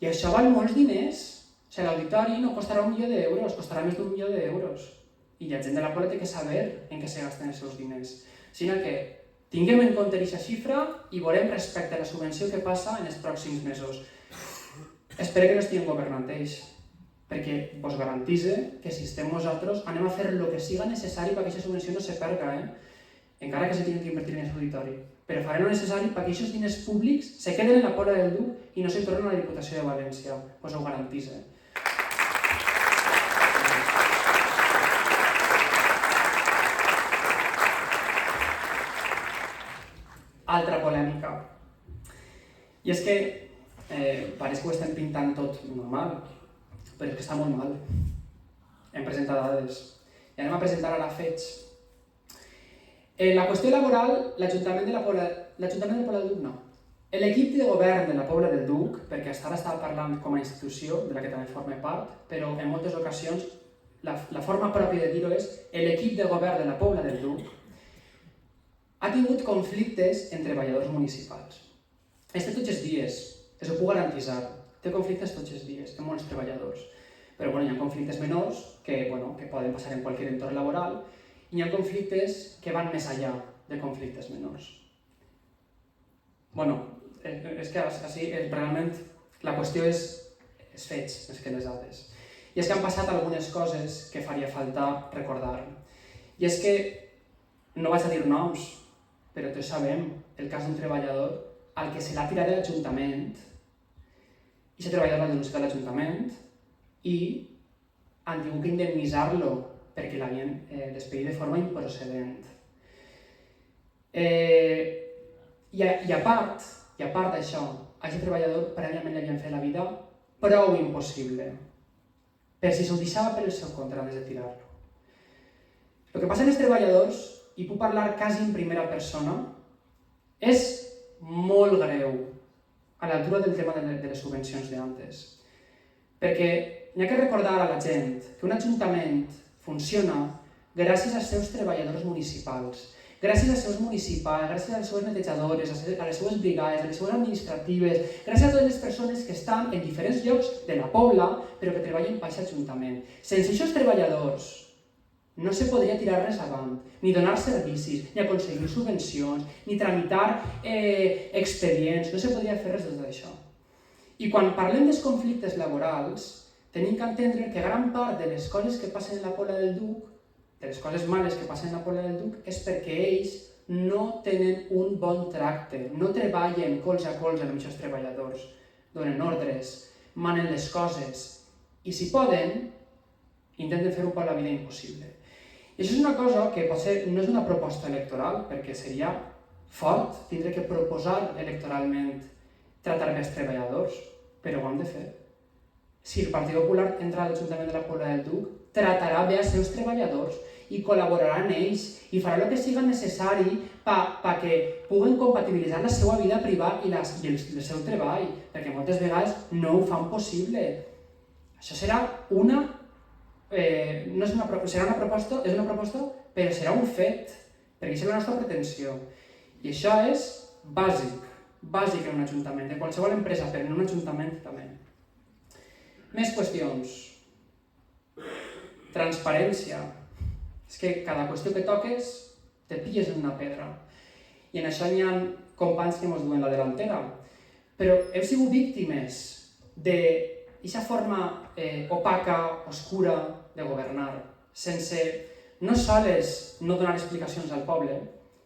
I això val molts diners. O sigui, l'auditori no costarà 1 milió d'euros, costarà més d'1 milió d'euros. I la gent de la Pola té que saber en què se gasten els seus diners. Sinó que tinguem en compte aquesta xifra i veurem respecte a la subvenció que passa en els pròxims mesos. Espero que no estiguem governant ells, perquè vos garantisse que si estem nosaltres anem a fer el que siga necessari perquè aquesta subvenció no se perga, encara que se tingui que invertir en l'auditori. Però farem el necessari perquè aquests diners públics se queden en la Pola del Duc i no se tornen a la Diputació de València. Vos ho garantisse. Altra polèmica. I és que pareix que ho estem pintant tot normal, però és que està molt mal. Hem presentat dades i anem a presentar ara fets. En la qüestió laboral, l'Ajuntament de Pola del Duc no. L'equip de govern de la Pobla del Duc, perquè fins ara estava parlant com a institució, de la que també forma part, però en moltes ocasions la forma pròpia de dir-ho és l'equip de govern de la Pobla del Duc ha tingut conflictes entre treballadors municipals. És tots els dies, us ho puc garantitzar, té conflictes tots els dies, té molts treballadors. Però hi ha conflictes menors que poden passar en qualsevol entorn laboral i hi ha conflictes que van més enllà de conflictes menors. És que així realment la qüestió és els fets més que les dades. I és que han passat algunes coses que faria falta recordar. I és que no vaig a dir noms, però tots sabem el cas d'un treballador al que se l'ha tirat de l'Ajuntament i aquest treballador l'ha denunciat a l'Ajuntament i han tingut que indemnitzar-lo perquè l'havien despedit de forma improcedent. I a part d'això, a aquest treballador prèviament li havien fet la vida prou impossible per si s'ho deixava per el seu compte abans de tirar-lo. El que passa amb els treballadors, i puc parlar quasi en primera persona, és molt greu a l'altura del tema de les subvencions d'antes. Perquè n'hi ha que recordar a la gent que un ajuntament funciona gràcies als seus treballadors municipals, gràcies als seus municipals, gràcies a les seues netejadores, a les seues brigades, a les seues administratives, gràcies a totes les persones que estan en diferents llocs de la pobla però que treballen per aquest ajuntament. Sense aquests treballadors no se podria tirar res avant, ni donar servicis, ni aconseguir subvencions, ni tramitar expedients, no se podria fer res d'això. I quan parlem dels conflictes laborals, tenim que entendre que gran part de les coses que passen en la Pobla del Duc, de les coses males que passen en la Pobla del Duc, és perquè ells no tenen un bon tracte, no treballen colze a colze amb aquests treballadors, donen ordres, manen les coses, i si poden, intenten fer-ho per la vida impossible. I això és una cosa que potser no és una proposta electoral, perquè seria fort tindre que proposar electoralment tratar bé els treballadors, però ho hem de fer. Si el Partit Popular entra a l'Ajuntament de la Pobla del Duc, tratarà bé els seus treballadors i col·laborarà amb ells i farà el que siga necessari perquè puguen compatibilitzar la seva vida privada i el seu treball, perquè moltes vegades no ho fan possible. Això serà una proposta, però serà un fet, perquè això és la nostra pretensió. I això és bàsic en un ajuntament, de qualsevol empresa, però en un ajuntament també. Més qüestions. Transparència. És que cada qüestió que toques te pilles en una pedra. I en això hi ha companys que ens duen la delantera. Però heu sigut víctimes d'aquesta forma opaca, oscura de governar, sense no sols no donar explicacions al poble,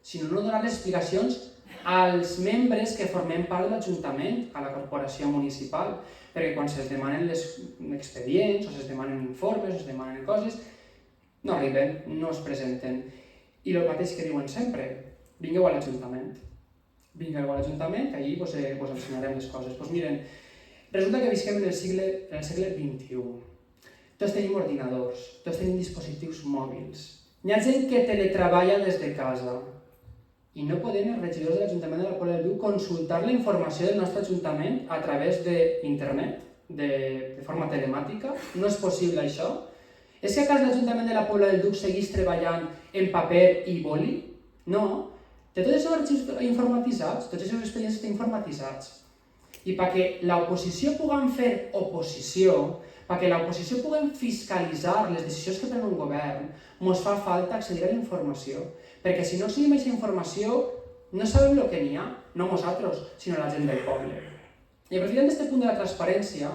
sinó no donar explicacions als membres que formem part de l'Ajuntament, a la corporació municipal, perquè quan se'ls demanen els expedients, o se'ls demanen informes, o se'ls demanen coses, no arriben, no es presenten. I el mateix que diuen sempre, vingueu a l'Ajuntament. Vingueu a l'Ajuntament, que allí vos ensenyarem les coses. Doncs miren, resulta que visquem en el segle XXI. Tots tenim ordinadors, tots tenim dispositius mòbils. Hi ha gent que teletreballa des de casa. I no podem els regidors de l'Ajuntament de la Pobla del Duc consultar la informació del nostre Ajuntament a través d'internet, de forma telemàtica? No és possible això? És que a cas l'Ajuntament de la Pobla del Duc segueix treballant en paper i boli? No. Té tots els arxius informatitzats, tots els seus expedients estan informatitzats. I perquè l'oposició puguem fer oposició, perquè l'oposició puguem fiscalitzar les decisions que pren un govern, ens fa falta accedir a la informació. Perquè si no accedim a aquesta informació, no sabem el que n'hi ha, no nosaltres, sinó la gent del poble. I aprofitant d'aquest punt de la transparència,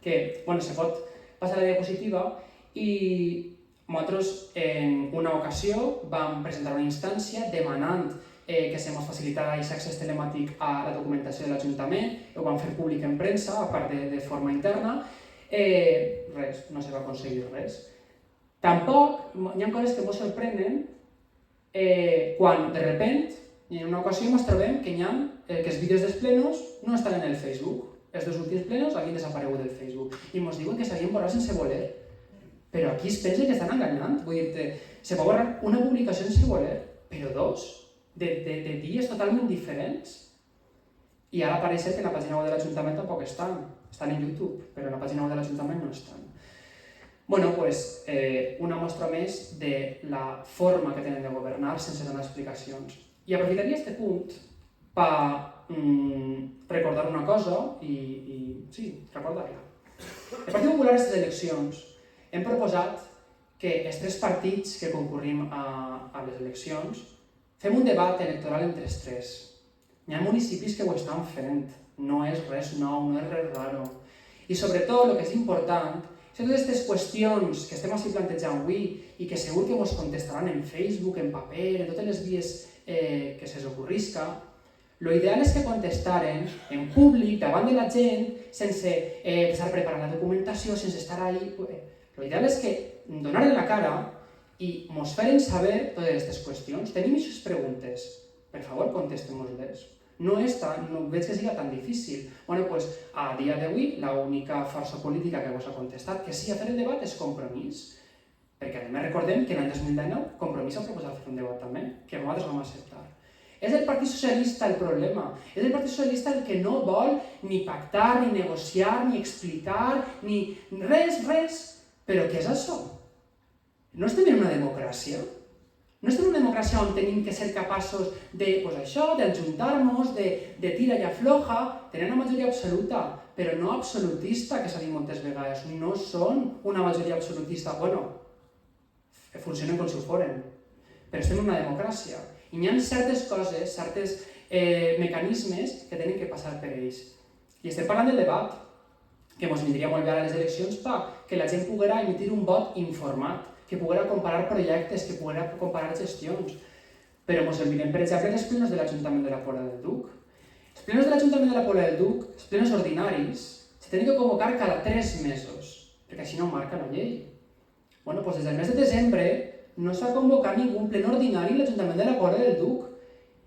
que se pot passar a la diapositiva, i nosaltres en una ocasió vam presentar una instància demanant que se ens facilitara aquest accés telemàtic a la documentació de l'Ajuntament, ho vam fer públic en premsa, a part de forma interna, res, no se va aconseguir res. Tampoc hi ha coses que ens sorprenen quan de repente, en una ocasió ens trobem que els vídeos dels plenos no estan en el Facebook. Els dos últims plenos havien desaparegut del Facebook i ens diuen que s'havien borrat sense voler. Però aquí es pensa que estan enganyant. Vull dir-te, se pot borrar una publicació sense voler, però dos, de dies totalment diferents. I ara pareix que en la pàgina web de l'Ajuntament tampoc estan. Estan en YouTube, però en la pàgina web de l'Ajuntament no estan. Bueno, pues una mostra més de la forma que tenen de governar sense donar explicacions. I aprofitaria aquest punt per recordar una cosa i sí, recordar-la. El Partit Popular a aquestes eleccions hem proposat que els tres partits que concurrim a les eleccions fem un debat electoral entre els tres. Hi ha municipis que ho estan fent, no és res nou, no és res raro. I sobretot el que és important són totes aquestes qüestions que estem així plantejant avui i que segur que ens contestaran en Facebook, en paper, en totes les vies que se'ls ocorrisca, L'ideal és que contestaren en públic, davant de la gent, sense estar preparant la documentació, sense estar ahí. L'ideal és que donaren la cara i mos feren saber totes aquestes qüestions. Tenim aquestes preguntes. Per favor, contestem-nos-les. No veig que siga tan difícil. Bueno, pues, a dia d'avui, l'única força política que vos ha contestat que sí a fer el debat és Compromís. Perquè, a més, recordem que l'any 2019 Compromís ha proposat fer un debat també, que nosaltres vam acceptar. És el Partit Socialista el problema. És el Partit Socialista el que no vol ni pactar, ni negociar, ni explicar, ni res. Però què és això? No estem en una democràcia? No estem en una democràcia on tenim que ser capaços d'ajuntar-nos, de tira i afloja, tenen una majoria absoluta, però no absolutista, que s'ha dit moltes vegades. No són una majoria absolutista. Bueno, funcionen com si ho foren, però estem en una democràcia. I hi ha certes coses, certes mecanismes que tenen que passar per ells. I estem parlant del debat, que ens vindria molt bé a les eleccions perquè la gent poguera emitir un vot informat, que poguera comparar projectes, que poguera comparar gestions. Però ens el mirem, per exemple, els plenos de l'Ajuntament de la Pobla del Duc. Els plenos de l'Ajuntament de la Pobla del Duc, els plenos ordinaris, se tenen que convocar cada 3 mesos, perquè així no marca la llei. Bueno, doncs des del mes de desembre no s'ha convocat ningú pleno ordinari a l'Ajuntament de la Pobla del Duc.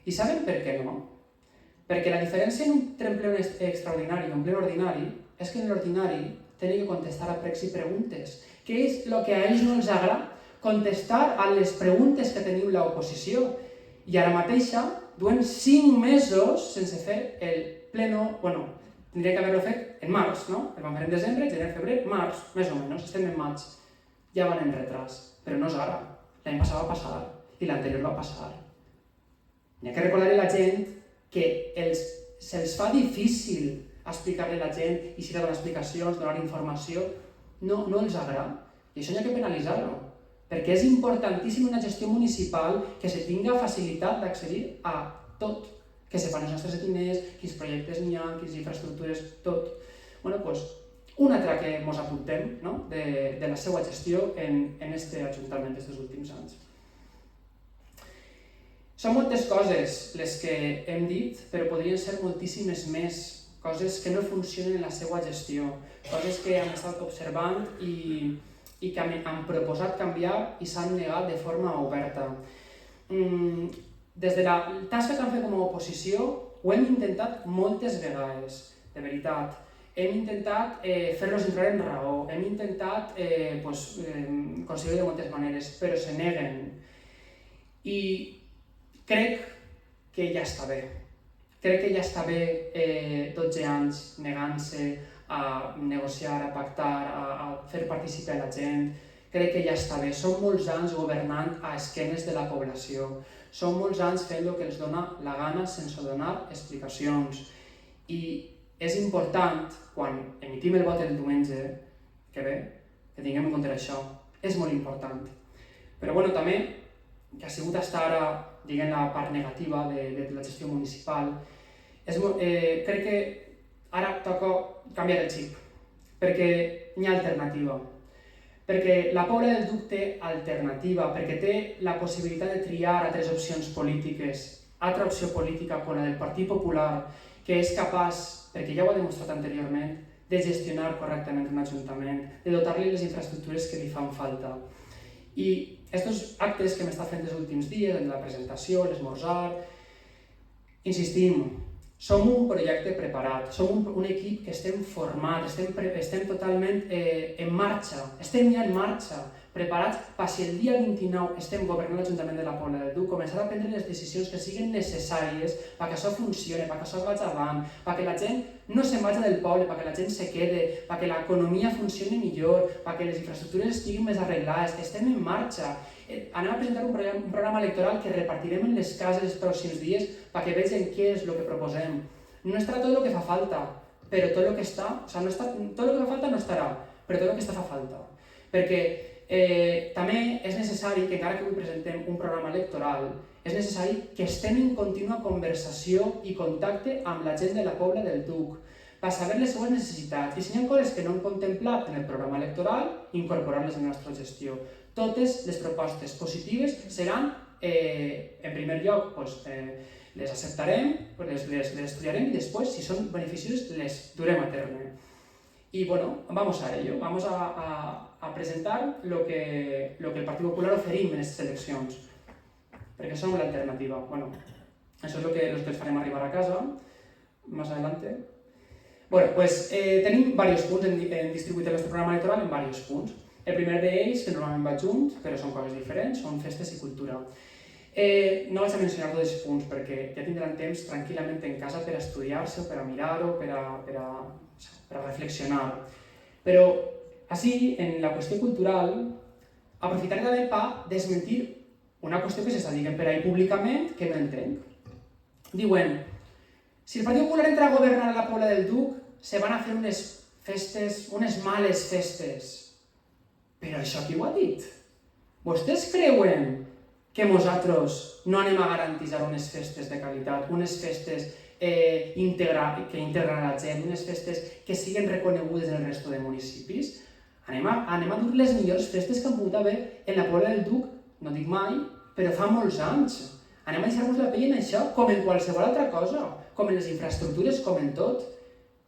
I saben per què no? Perquè la diferència entre un ple extraordinari i un ple ordinari és que en l'ordinari tenen que contestar a pregs i preguntes, que és el que a ells no els agrada, contestar a les preguntes que teniu l'oposició. I ara mateixa duen 5 mesos sense fer el pleno, bueno, tindria que haver-lo fet en març, no? El vam fer en desembre, gener, febrer, març, més o menys, estem en maig. Ja van en retras, però no és ara. L'any passat va passar i l'anterior va passar. N'hi ha que recordar a la gent que se'ls fa difícil explicar-li a la gent i si donar explicacions, donar informació, no els agrada. I això n'hi ha que penalitzar-lo, perquè és importantíssim una gestió municipal que se tinga facilitat d'accedir a tot, que se fan els nostres diners, quins projectes n'hi ha, quines infraestructures, tot. Bueno, doncs, una altra que ens apuntem de la seva gestió en aquest Ajuntament d'aquests últims anys. Són moltes coses les que hem dit, però podrien ser moltíssimes més, coses que no funcionen en la seva gestió, coses que hem estat observant i que han proposat canviar i s'han negat de forma oberta. Des de la tasca que han fet com a oposició ho hem intentat moltes vegades, de veritat. Hem intentat fer-los entrar en raó, hem intentat aconseguir-ho de moltes maneres, però se neguen. I crec que ja està bé. Crec que ja està bé 12 anys negant-se a negociar, a pactar, a fer participar la gent. Crec que ja està bé. Són molts anys governant a esquenes de la població. Són molts anys fent el que els dona la gana sense donar explicacions. I és important, quan emitim el vot el diumenge que ve, que tinguem en compte això. És molt important. Però també, que ha sigut fins ara, diguem, la part negativa de la gestió municipal, crec que ara toca canviar el xip, perquè hi ha alternativa. Perquè la Pobla del Duc té alternativa, perquè té la possibilitat de triar altres opcions polítiques, altra opció política com la del Partit Popular, que és capaç, perquè ja ho ha demostrat anteriorment, de gestionar correctament un ajuntament, de dotar-li les infraestructures que li fan falta. I aquests actes que hem estat fent els últims dies, la presentació, l'esmorzar, insistim, som un projecte preparat, som un equip que estem format, estem totalment en marxa, estem ja en marxa, preparats per si el dia 29 estem governant l'Ajuntament de la Pobla del Duc, començar a prendre les decisions que siguin necessàries perquè això funcioni, perquè això vagi avant, perquè la gent no se'n vagi del poble, perquè la gent se quede, perquè l'economia funcioni millor, perquè les infraestructures estiguin més arreglades, estem en marxa. Anem a presentar un programa electoral que repartirem en les cases els pròxims dies perquè vegin què és el que proposem. No estarà tot el que fa falta, però tot el que està, tot el que fa falta no estarà, però tot el que està fa falta. Perquè també és necessari que, encara que avui presentem un programa electoral, és necessari que estem en contínua conversació i contacte amb la gent de la Pobla del Duc per saber les seves necessitats i si hi ha coses que no hem contemplat en el programa electoral, incorporar-les en la nostra gestió. Totes les propostes positives seran, en primer lloc, Les acceptarem, les estudiarem y después, si son beneficiosas, les durem a terme. Y bueno, vamos a ello, vamos a presentar lo que el Partido Popular oferim en aquestes eleccions, perquè som l'alternativa. Bueno, això és el que els farem arribar a casa, més adelante. Bueno, pues tenim diversos punts, hem distribuït el nostre programa electoral en diversos punts. El primer d'ells, que normalment va junt, però són coses diferents, són festes i cultura. No vaig a mencionar tots els punts perquè ja tindran temps tranquil·lament en casa per a estudiar-se, per a mirar-ho, per a reflexionar. Però, així, en la qüestió cultural, aprofitaré també per desmentir una qüestió que s'està dient per ahí públicament que no entenc. Diuen, si el Partit Popular entra a governar a la Pobla del Duc, se van a fer unes festes, unes males festes. Però això qui ho ha dit? Vostès creuen que nosaltres no anem a garantir unes festes de qualitat, unes festes que integren la gent, unes festes que siguin reconegudes en el resto de municipis? Anem a dur les millors festes que han pogut haver en la Pobla del Duc, no dic mai, però fa molts anys. Anem a deixar-nos la pell en això, com en qualsevol altra cosa, com en les infraestructures, com en tot.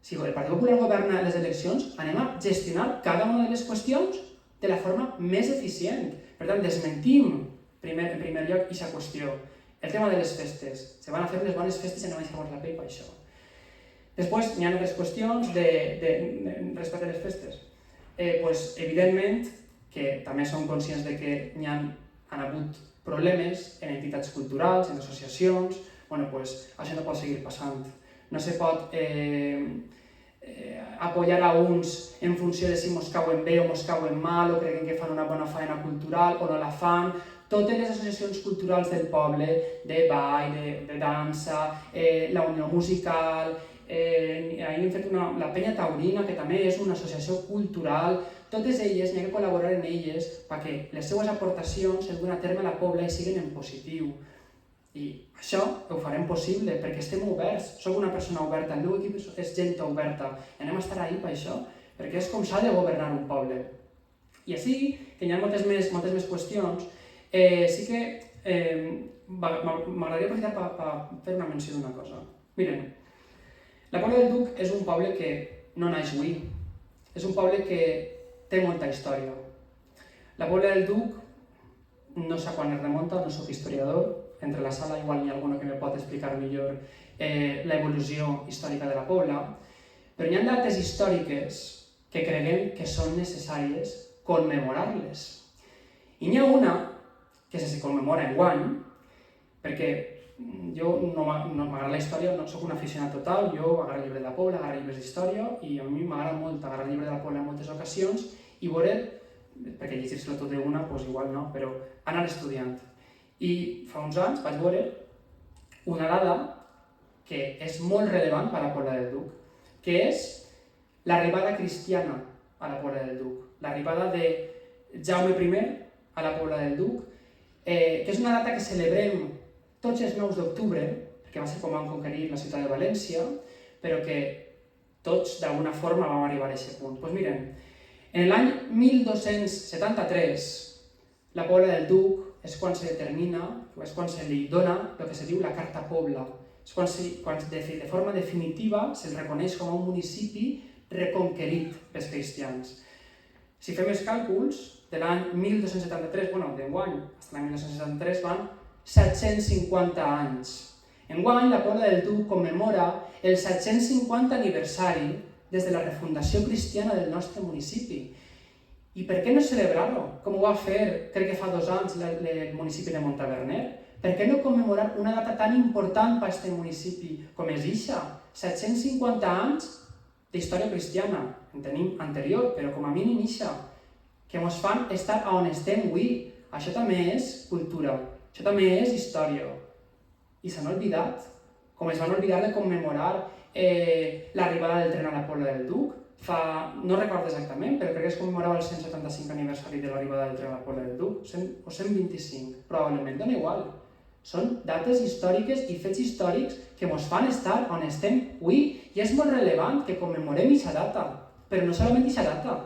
Si el Partit Popular governa les eleccions, anem a gestionar cada una de les qüestions de la forma més eficient. Per tant, desmentim en primer lloc aquesta qüestió. El tema de les festes. Se van a fer unes bones festes i anem a deixar-nos la pell per això. Després, hi ha altres qüestions respecte a les festes. Evidentment, que també som conscients que han hagut problemes en entitats culturals, en associacions. Això no pot seguir passant. No se pot apoyar a uns en funció de si mos cauen bé o mos cauen mal, o creuen que fan una bona faena cultural o no la fan. Totes les associacions culturals del poble, de ball, de dansa, la Unió Musical, hem fet la Penya Taurina, que també és una associació cultural, totes elles, n'hi ha que col·laborar en elles perquè les seues aportacions es duen a terme a la pobla i siguin en positiu. I això ho farem possible perquè estem oberts, soc una persona oberta, el meu equip és gent oberta, i anem a estar ahí per això, perquè és com s'ha de governar un poble. I així, que hi ha moltes més qüestions, sí que m'agradaria aprofitar per fer una menció d'una cosa. Miren, la Pobla del Duc és un poble que no naix avui, és un poble que té molta història. La Pobla del Duc, no sé quan es remunta, no soc historiador, entre la sala igual hi ha algú que me pot explicar millor l'evolució històrica de la Pobla, però hi ha dates històriques que creguem que són necessàries commemorar-les. I n'hi ha una que se commemora enguany, perquè jo no m'agrada la història, no soc un aficionat total, jo agarro el llibre de la Pobla, agarro llibres d'història, i a mi m'agrada molt agarrar el llibre de la Pobla en moltes ocasions i veure, perquè llegir-se-lo tot d'una, doncs igual no, però anar estudiant. I fa uns anys vaig veure una dada que és molt rellevant per a la Pobla del Duc, que és l'arribada cristiana a la Pobla del Duc, l'arribada de Jaume I a la Pobla del Duc, que és una data que celebrem tots els 9 d'octubre, perquè va ser com vam conquerir la ciutat de València, però que tots d'alguna forma vam arribar a aquest punt. Doncs miren, en l'any 1273, la Pobla del Duc és quan se determina, és quan se li dona el que se diu la Carta Pobla. És quan de forma definitiva se'l reconeix com a un municipi reconquerit pels cristians. Si fem els càlculs, de l'any 1273, d'enguany, fins l'any 1273 van 750 anys. Enguany, la Pobla del Duc commemora el 750 aniversari des de la refundació cristiana del nostre municipi. I per què no celebrar-ho, com ho va fer, crec que fa 2 anys, el municipi de Montaverner? Per què no commemorar una data tan important per a aquest municipi com és ixa? 750 anys d'història cristiana, en tenim anterior, però com a mínim ixa, que ens fan estar on estem avui. Això també és cultura, això també és història. I s'han oblidat, com es van oblidar de commemorar l'arribada del tren a la Pobla del Duc. No recordo exactament, però crec que es commemorava el 175 aniversari de l'arribada del tren a la Pobla del Duc, o 125, probablement, dona igual. Són dates històriques i fets històrics que ens fan estar on estem avui, i és molt rellevant que commemorem aquesta data, però no solament aquesta data.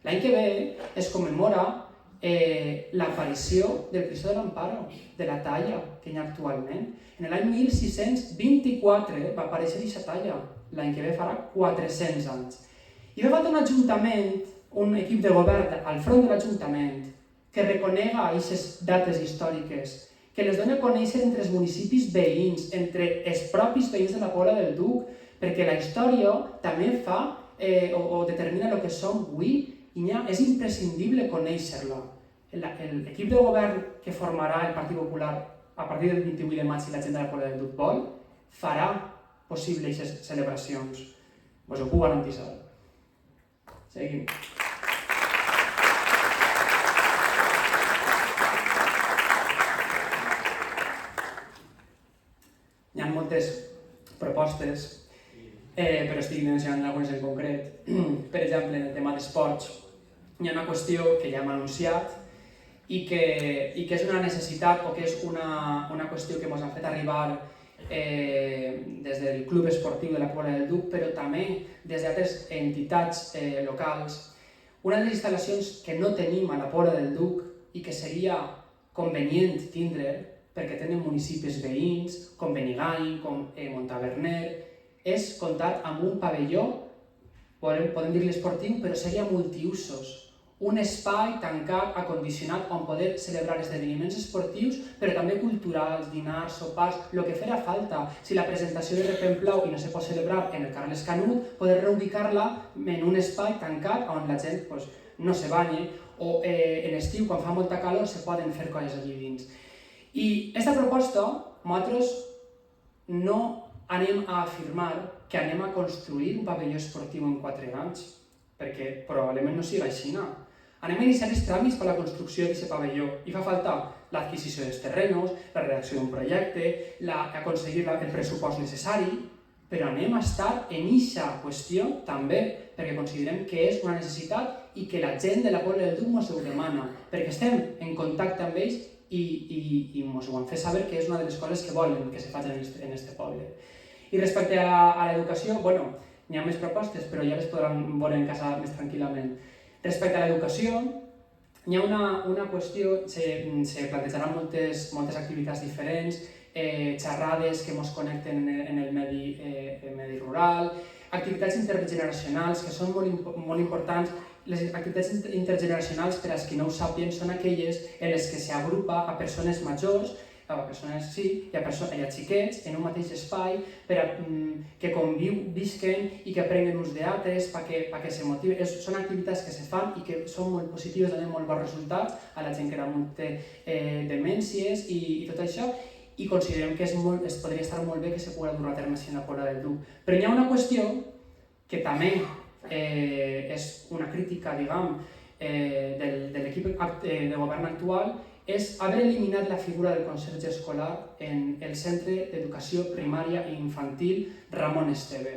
L'any que ve es commemora l'aparició del Cristo de l'Amparo, de la talla que hi ha actualment. En l'any 1624 va aparèixer aquesta talla, l'any que ve farà 400 anys. I va falta un ajuntament, un equip de govern al front de l'Ajuntament, que reconega aquestes dates històriques, que les dona a conèixer entre els municipis veïns, entre els propis veïns de la Pobla del Duc, perquè la història també fa o determina el que som avui, i és imprescindible conèixer-la. L'equip de govern que formarà el Partit Popular a partir del 28 de maig, si la gent de la Pobla del Duc vol, farà possible aquestes celebracions. Us ho puc garantir. Seguim. Hi ha moltes propostes, però estic mencionant algunes en concret. Per exemple, en el tema d'esports, hi ha una qüestió que ja hem anunciat i que és una necessitat o que és una qüestió que ens han fet arribar des del Club Esportiu de la Pobla del Duc, però també des d'altres entitats locals. Una de les instal·lacions que no tenim a la Pobla del Duc i que seria convenient tindre, perquè tenen municipis veïns, com Benigànim, com Montaverner, és comptar amb un pavelló, podem dir-li esportiu, però seria multiusos. Un espai tancat, acondicionat, on poder celebrar esdeveniments esportius, però també culturals, dinars, sopars, el que farà falta. Si la presentació de Repemplau i no se pot celebrar en el Carles Canut, poder reubicar-la en un espai tancat on la gent no se banye, o en estiu, quan fa molta calor, se poden fer coses allí dins. I aquesta proposta, nosaltres no anem a afirmar que anem a construir un pavelló esportiu en 4 anys, perquè probablement no sigui així. Anem a iniciar els tràmits per a la construcció d'aquest pavelló i fa falta l'adquisició dels terrenos, la redacció d'un projecte, aconseguir el pressupost necessari, però anem a estar en aquesta qüestió també perquè considerem que és una necessitat i que la gent de la Pobla del Duc ens ho demana, perquè estem en contacte amb ells i ens ho han fet saber que és una de les coses que volen que se faci en aquest poble. I respecte a l'educació, hi ha més propostes, però ja les podran veure en casa més tranquil·lament. Respecte a l'educació, hi ha una qüestió, se plantejaran moltes activitats diferents, xerrades que ens connecten en el medi rural, activitats intergeneracionals que són molt importants. Les activitats intergeneracionals, per als qui no ho sàpiguen, són aquelles en les que s'agrupa a persones majors, a persones i a xiquets en un mateix espai que convisquen i que prenguen ús d'altres perquè se motivin. Són activitats que se fan i que són molt positives, donen molt bons resultats a la gent que té demències i tot això, i considerem que es podria estar molt bé que se pugui dur a terme així en la Pobla del Duc. Però hi ha una qüestió que també és una crítica, diguem, de l'equip de govern actual, és haver eliminat la figura del conserge escolar en el Centre d'Educació Primària i Infantil Ramon Esteve.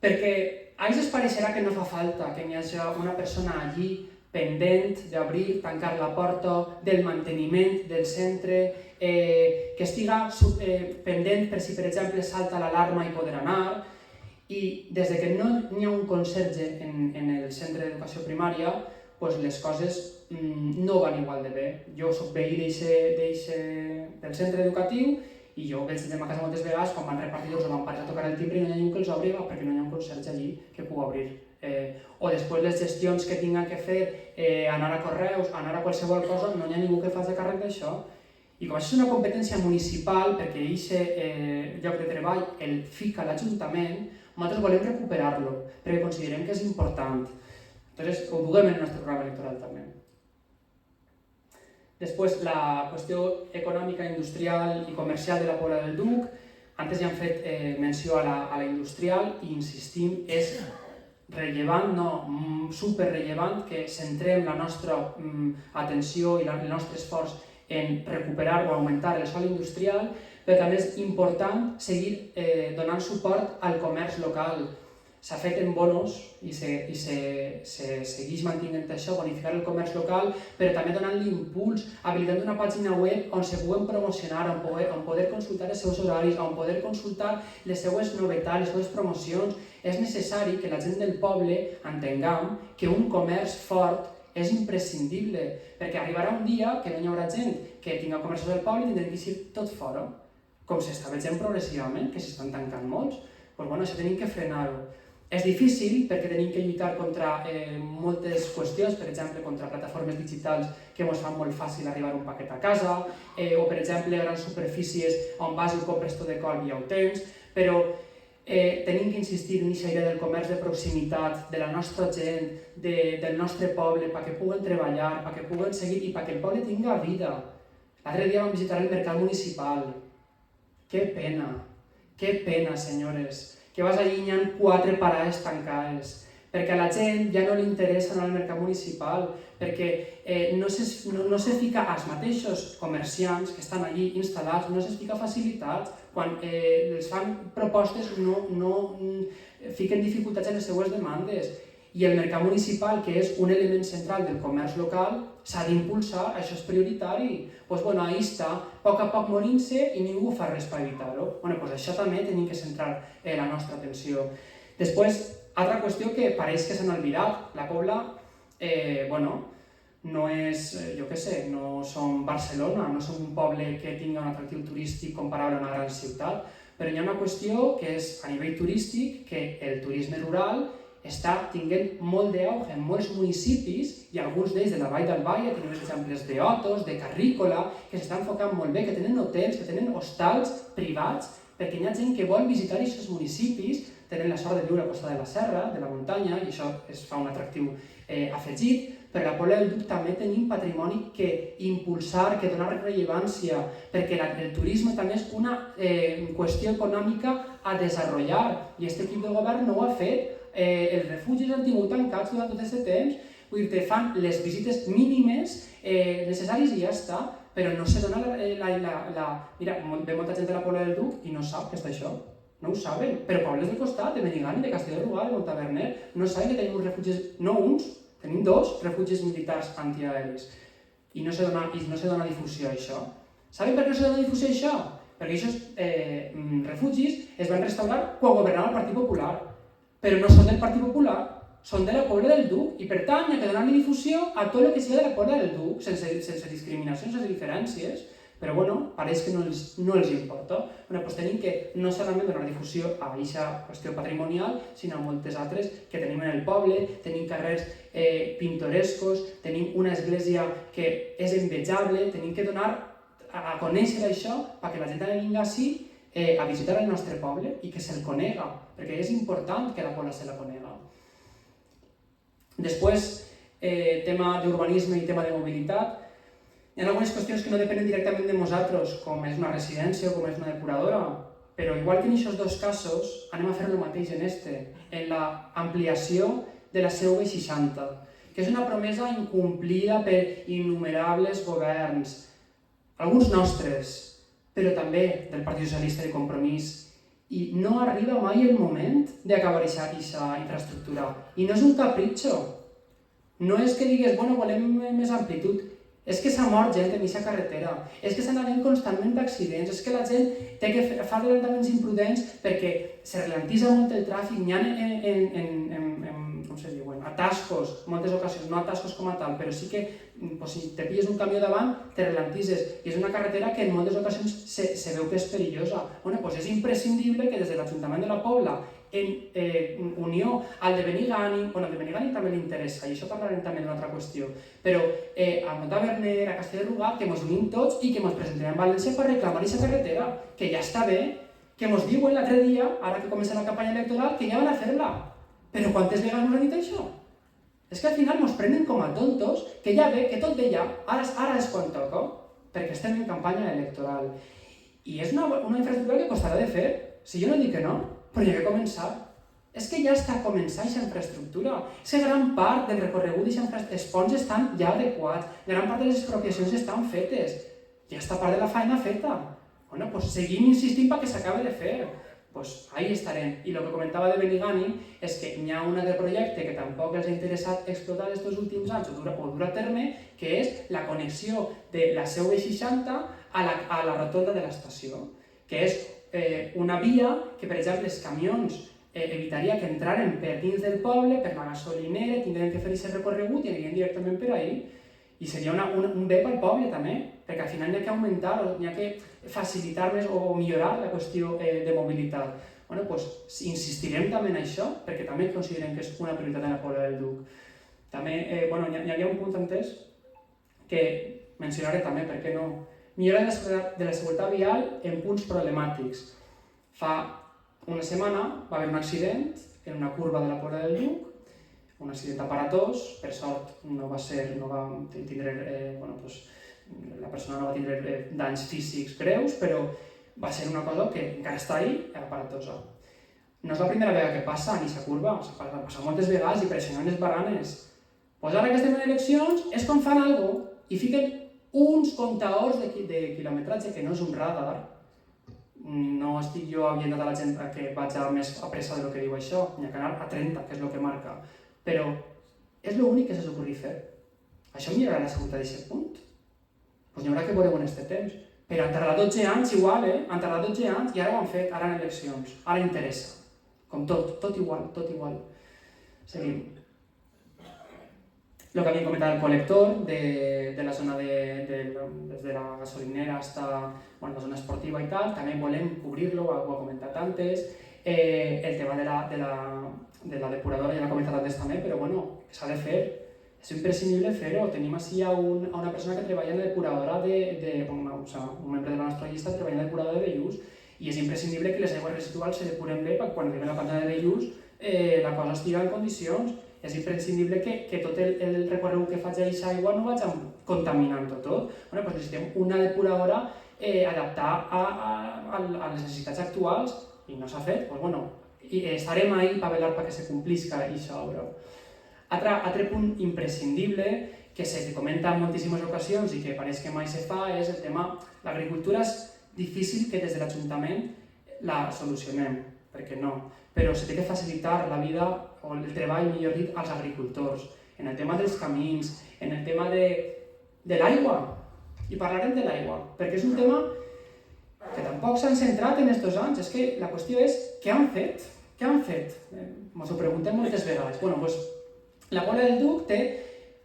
Perquè a ells es pareixerà que no fa falta que hi hagi una persona allí pendent d'obrir, tancar la porta, del manteniment del centre, que estiga pendent per si, per exemple, salta l'alarma i poder anar. I des que no hi ha un conserge en el centre d'educació primària, les coses no van igual de bé. Jo soc veí del centre educatiu i jo veig a casa moltes vegades quan van repartir o van parar a tocar el timbre i no hi ha ningú que els obri perquè no hi ha un conserge allí que pugui obrir. O després les gestions que tinguin que fer, anar a correus, anar a qualsevol cosa, no hi ha ningú que faci càrrec d'això. I com això és una competència municipal, perquè aquest lloc de treball el fica l'Ajuntament, nosaltres volem recuperar-lo, perquè considerem que és important. Entonces, ho duguem en el nostre programa electoral també. Després, la qüestió econòmica, industrial i comercial de la Pobla del Duc. Antes ja hem fet menció a la industrial i insistim, és rellevant, no, superrellevant que centrem la nostra atenció i el nostre esforç en recuperar o augmentar el sòl industrial, però també és important seguir donant suport al comerç local. S'ha fet en bonos i se segueix mantenint això, bonificar el comerç local, però també donant-li impuls, habilitant una pàgina web on se puguen promocionar, on poder consultar els seus horaris, on poder consultar les seues novetats, les seues promocions. És necessari que la gent del poble entenguem que un comerç fort és imprescindible, perquè arribarà un dia que no hi haurà gent que tinga comerços al poble i tindrem que eixir tot fora, com s'està veient progressivament, que s'estan tancant molts. Doncs bueno, això tenim que frenar-ho. És difícil perquè tenim que lluitar contra moltes qüestions, per exemple, contra plataformes digitals que ens fan molt fàcil arribar un paquet a casa, o per exemple, grans superfícies on vas i ho compres tot de cop i ja ho tens, però tenim que insistir en aquesta idea del comerç de proximitat, de la nostra gent, del nostre poble, perquè puguen treballar, perquè puguen seguir i perquè el poble tinga vida. L'altre dia vam visitar el mercat municipal. Que pena, senyores, que vas allí i hi ha 4 parades tancades, perquè a la gent ja no li interessa anar al mercat municipal, perquè no se fica als mateixos comerciants que estan allí instal·lats, no se fica facilitats, quan els fan propostes no fiquen dificultats en les seues demandes. I el mercat municipal, que és un element central del comerç local, s'ha d'impulsar, això és prioritari. Doncs bueno, ahí està, a poc morint-se i ningú fa res per evitar-ho. Bueno, doncs això també tenim que centrar la nostra atenció. Després, altra qüestió que pareix que s'han oblidat. La Pobla, no és, jo què sé, no som Barcelona, no som un poble que tingui un atractiu turístic comparable a una gran ciutat, però hi ha una qüestió que és a nivell turístic, que el turisme rural està tinguent molt d'auge en molts municipis i alguns d'ells de la Vall d'Albaia, tenim exemples d'Otos, de Carrícola, que s'estan enfocant molt bé, que tenen hotels, que tenen hostals privats, perquè hi ha gent que vol visitar aquests municipis, tenen la sort de viure a costa de la serra, de la muntanya, i això es fa un atractiu afegit, però a la Pobla del Duc també tenim patrimoni que impulsar, que donar rellevància, perquè el turisme també és una qüestió econòmica a desenvolupar, i aquest equip de govern no ho ha fet. Els refugis han tingut tancats durant tot aquest temps, vull dir, fan les visites mínimes necessàries i ja està, però no se dona Mira, ve molta gent de la Pobla del Duc i no sap què està això, no ho saben, però pobles del costat, de Benigànim, de Castelló-Rugal, de Montaverner, no saben que tenim uns refugis, no uns, tenim 2 refugis militars antiaeris i no se dona difusió a això. Saben per què no se dona difusió a això? Perquè aquests refugis es van restaurar quan governava el Partit Popular, però no són del Partit Popular, són de la Pobla del Duc, i per tant hi ha que donar difusió a tot el que sigui de la Pobla del Duc, sense discriminacions, sense diferències, però bueno, pareix que no els importa. Doncs tenim que no solament donar difusió a aquesta qüestió patrimonial, sinó a moltes altres que tenim en el poble, tenim carrers pintorescos, tenim una església que és envejable, tenim que donar a conèixer això perquè la gent també vingui ací a visitar el nostre poble i que se'l conega, perquè és important que la Pobla se la conega. Després, tema d'urbanisme i tema de mobilitat. Hi ha algunes qüestions que no depenen directament de nosaltres, com és una residència o com és una depuradora, però igual que en aquests 2 casos, anem a fer el mateix en l'ampliació de la CV60, que és una promesa incomplida per innumerables governs, alguns nostres, però també del Partit Socialista de Compromís, i no arriba mai el moment d'acabar aquesta infraestructura. I no és un capritxo, no és que digues, bueno, volem més amplitud, és que s'ha mort gent en aquesta carretera, és que s'han havent constantment d'accidents, és que la gent té que fer adelantaments imprudents perquè se ralentitza molt el tràfic, n'hi ha atascos, moltes ocasions, no atascos com a tal, però sí que si te pilles un camió davant, te ralentitzes, i és una carretera que en moltes ocasions se veu que és perillosa. És imprescindible que des de l'Ajuntament de la Pobla, en unió al de Benigànim, el de Benigànim també li interessa, i això parlarem també d'una altra qüestió, però a Montaverner, a Castelló-Rugat, que ens unim tots i que ens presentem a València per reclamar aquesta carretera, que ja està bé, que ens diuen l'altre dia, ara que comença la campanya electoral, que ja van a fer-la. Però quantes vegades ens han dit això? És que al final ens prenen com a tontos, que ja ve, que tot ve ja, ara és quan toca, perquè estem en campanya electoral. I és una infraestructura que costarà de fer, si jo no dic que no, però hi ha que començar. És que ja està començant aquesta infraestructura. És que gran part del recorregut dels ponts estan ja adequats, gran part de les expropiacions estan fetes, ja està part de la feina feta. Bueno, doncs seguim insistint perquè s'acabi de fer. Doncs ahí estarem. I el que comentava de Benigànim és que hi ha un altre projecte que tampoc els ha interessat explotar aquests últims anys o dur a terme, que és la connexió de la CV60 a la rotonda de l'estació, que és una via que, per exemple, els camions evitaria que entraren per dins del poble, per la gasolinera, tindrien que fer aquest recorregut i anirien directament per ahí. I seria un bé pel poble també, perquè al final n'hi ha que augmentar o n'hi ha que facilitar més o millorar la qüestió de mobilitat. Bueno, doncs insistirem també en això, perquè també considerem que és una prioritat en la Pobla del Duc. També, hi havia un punt entès que mencionaré també, per què no? Millora de la seguretat vial en punts problemàtics. Fa una setmana va haver un accident en una curva de la Pobla del Duc, un accident aparatós, per sort no va tindre, la persona no va tindre danys físics greus, però va ser una cosa que encara està ahí, aparatosa. No és la primera vegada que passa en aquesta curva, s'ha passat moltes vegades i pressionant les baranes. Doncs ara que estem en eleccions és quan fan alguna cosa i fiquen uns comptadors de quilometratge que no és un radar. No estic jo orientat a la gent que vaig més a pressa del que diu això, n'hi ha que anar a 30, que és el que marca. Però és l'únic que se s'ocorri fer. Això millorarà la seguretat d'aquest punt? Doncs n'hi haurà que veure en aquest temps. Però han tardat 12 anys igual, han tardat 12 anys i ara ho han fet, ara en eleccions. Ara interessa. Com tot igual. Seguim. El que havia comentat el col·lector de la zona des de la gasolinera fins a la zona esportiva i tal, també volem cobrir-lo, ho ha comentat antes. El tema de la depuradora ja l'ha comentat antes també, però s'ha de fer. És imprescindible fer-ho. Tenim així a una persona que treballa en la depuradora un membre de la nostra llista treballa en la depuradora de Bellús i és imprescindible que les aigües residuals se depuren bé perquè quan arribi a la planta de Bellús la cosa estigui en condicions. És imprescindible que tot el recorregut que faig a aquesta aigua no vaig contaminant-ho tot. Doncs necessitem una depuradora adaptada a les necessitats actuals i no s'ha fet. I estarem ahí per velar perquè se complisca aquesta obra. Altre punt imprescindible que se comenta en moltíssimes ocasions i que pareix que mai se fa és el tema l'agricultura és difícil que des de l'Ajuntament la solucionem, perquè no, però se té que facilitar la vida o el treball, millor dit, als agricultors, en el tema dels camins, en el tema de l'aigua, i parlarem de l'aigua, perquè és un tema que tampoc s'han centrat en aquests anys, és que la qüestió és què han fet? Què han fet? Ens ho preguntem moltes vegades. La Pobla del Duc té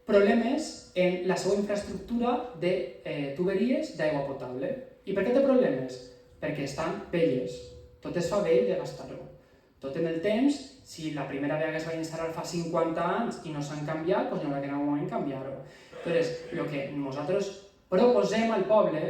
problemes en la seva infraestructura de tuberies d'aigua potable. I per què té problemes? Perquè estan velles. Tot es fa vell de gastar-ho. Tot en el temps, si la primera vegada que es va instal·lar fa 50 anys i no s'han canviat, doncs hi haurà que en algun moment canviar-ho. Llavors, el que nosaltres proposem al poble,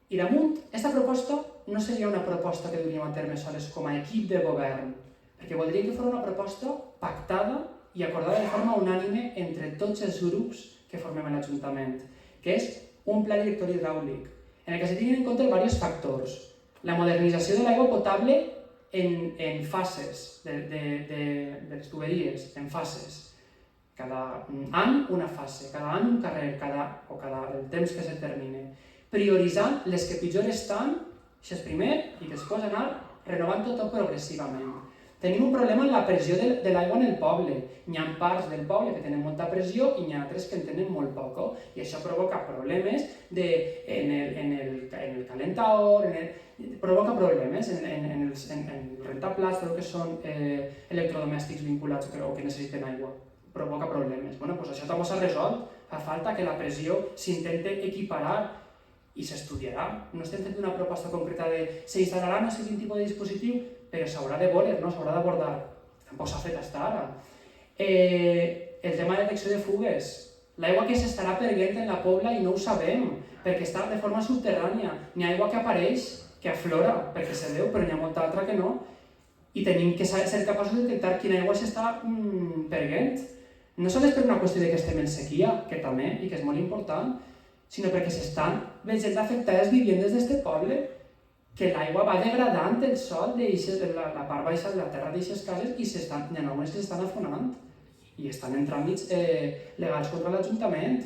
i damunt, aquesta proposta no seria una proposta que duríem a terme soles com a equip de govern, perquè voldríem que fos una proposta pactada i acordada de forma unànime entre tots els grups que formem l'Ajuntament, que és un pla director hidràulic, en el que se tinguin en compte diversos factors. La modernització de l'aigua potable en fases, de les tuberies, en fases. Cada any una fase, cada any un carrer, el temps que se termine. Prioritzant les que pitjor estan, això és primer, i després anar renovant tot progressivament. Tenim un problema en la pressió de l'aigua en el poble. Hi ha parts del poble que tenen molta pressió i hi ha altres que en tenen molt poca. I això provoca problemes en el calentador, provoca problemes en el rentaplats, tot el que són electrodomèstics vinculats o que necessiten aigua. Provoca problemes. Doncs això també s'ha resolt. Fa falta que la pressió s'intente equiparar i s'estudiarà. No estem fent una proposta concreta de s'instal·larà no sé quin tipus de dispositiu, però s'haurà de veure, s'haurà d'abordar. Tampoc s'ha fet fins ara. El tema de detecció de fugues. L'aigua que s'estarà perdent en la Pobla i no ho sabem, perquè està de forma subterrània. N'hi ha aigua que apareix, que aflora, perquè se veu, però n'hi ha molta altra que no. I tenim que ser capaços de detectar quina aigua s'està perdent. No sols per una qüestió que estem en sequia, que també, i que és molt important, sinó perquè s'estan veient afectades vivendes d'aquest poble, que l'aigua va degradant el sòl, la part baixa de la terra d'aquestes cases, i hi ha algunes que s'estan afonant i estan en tràmits legals contra l'Ajuntament.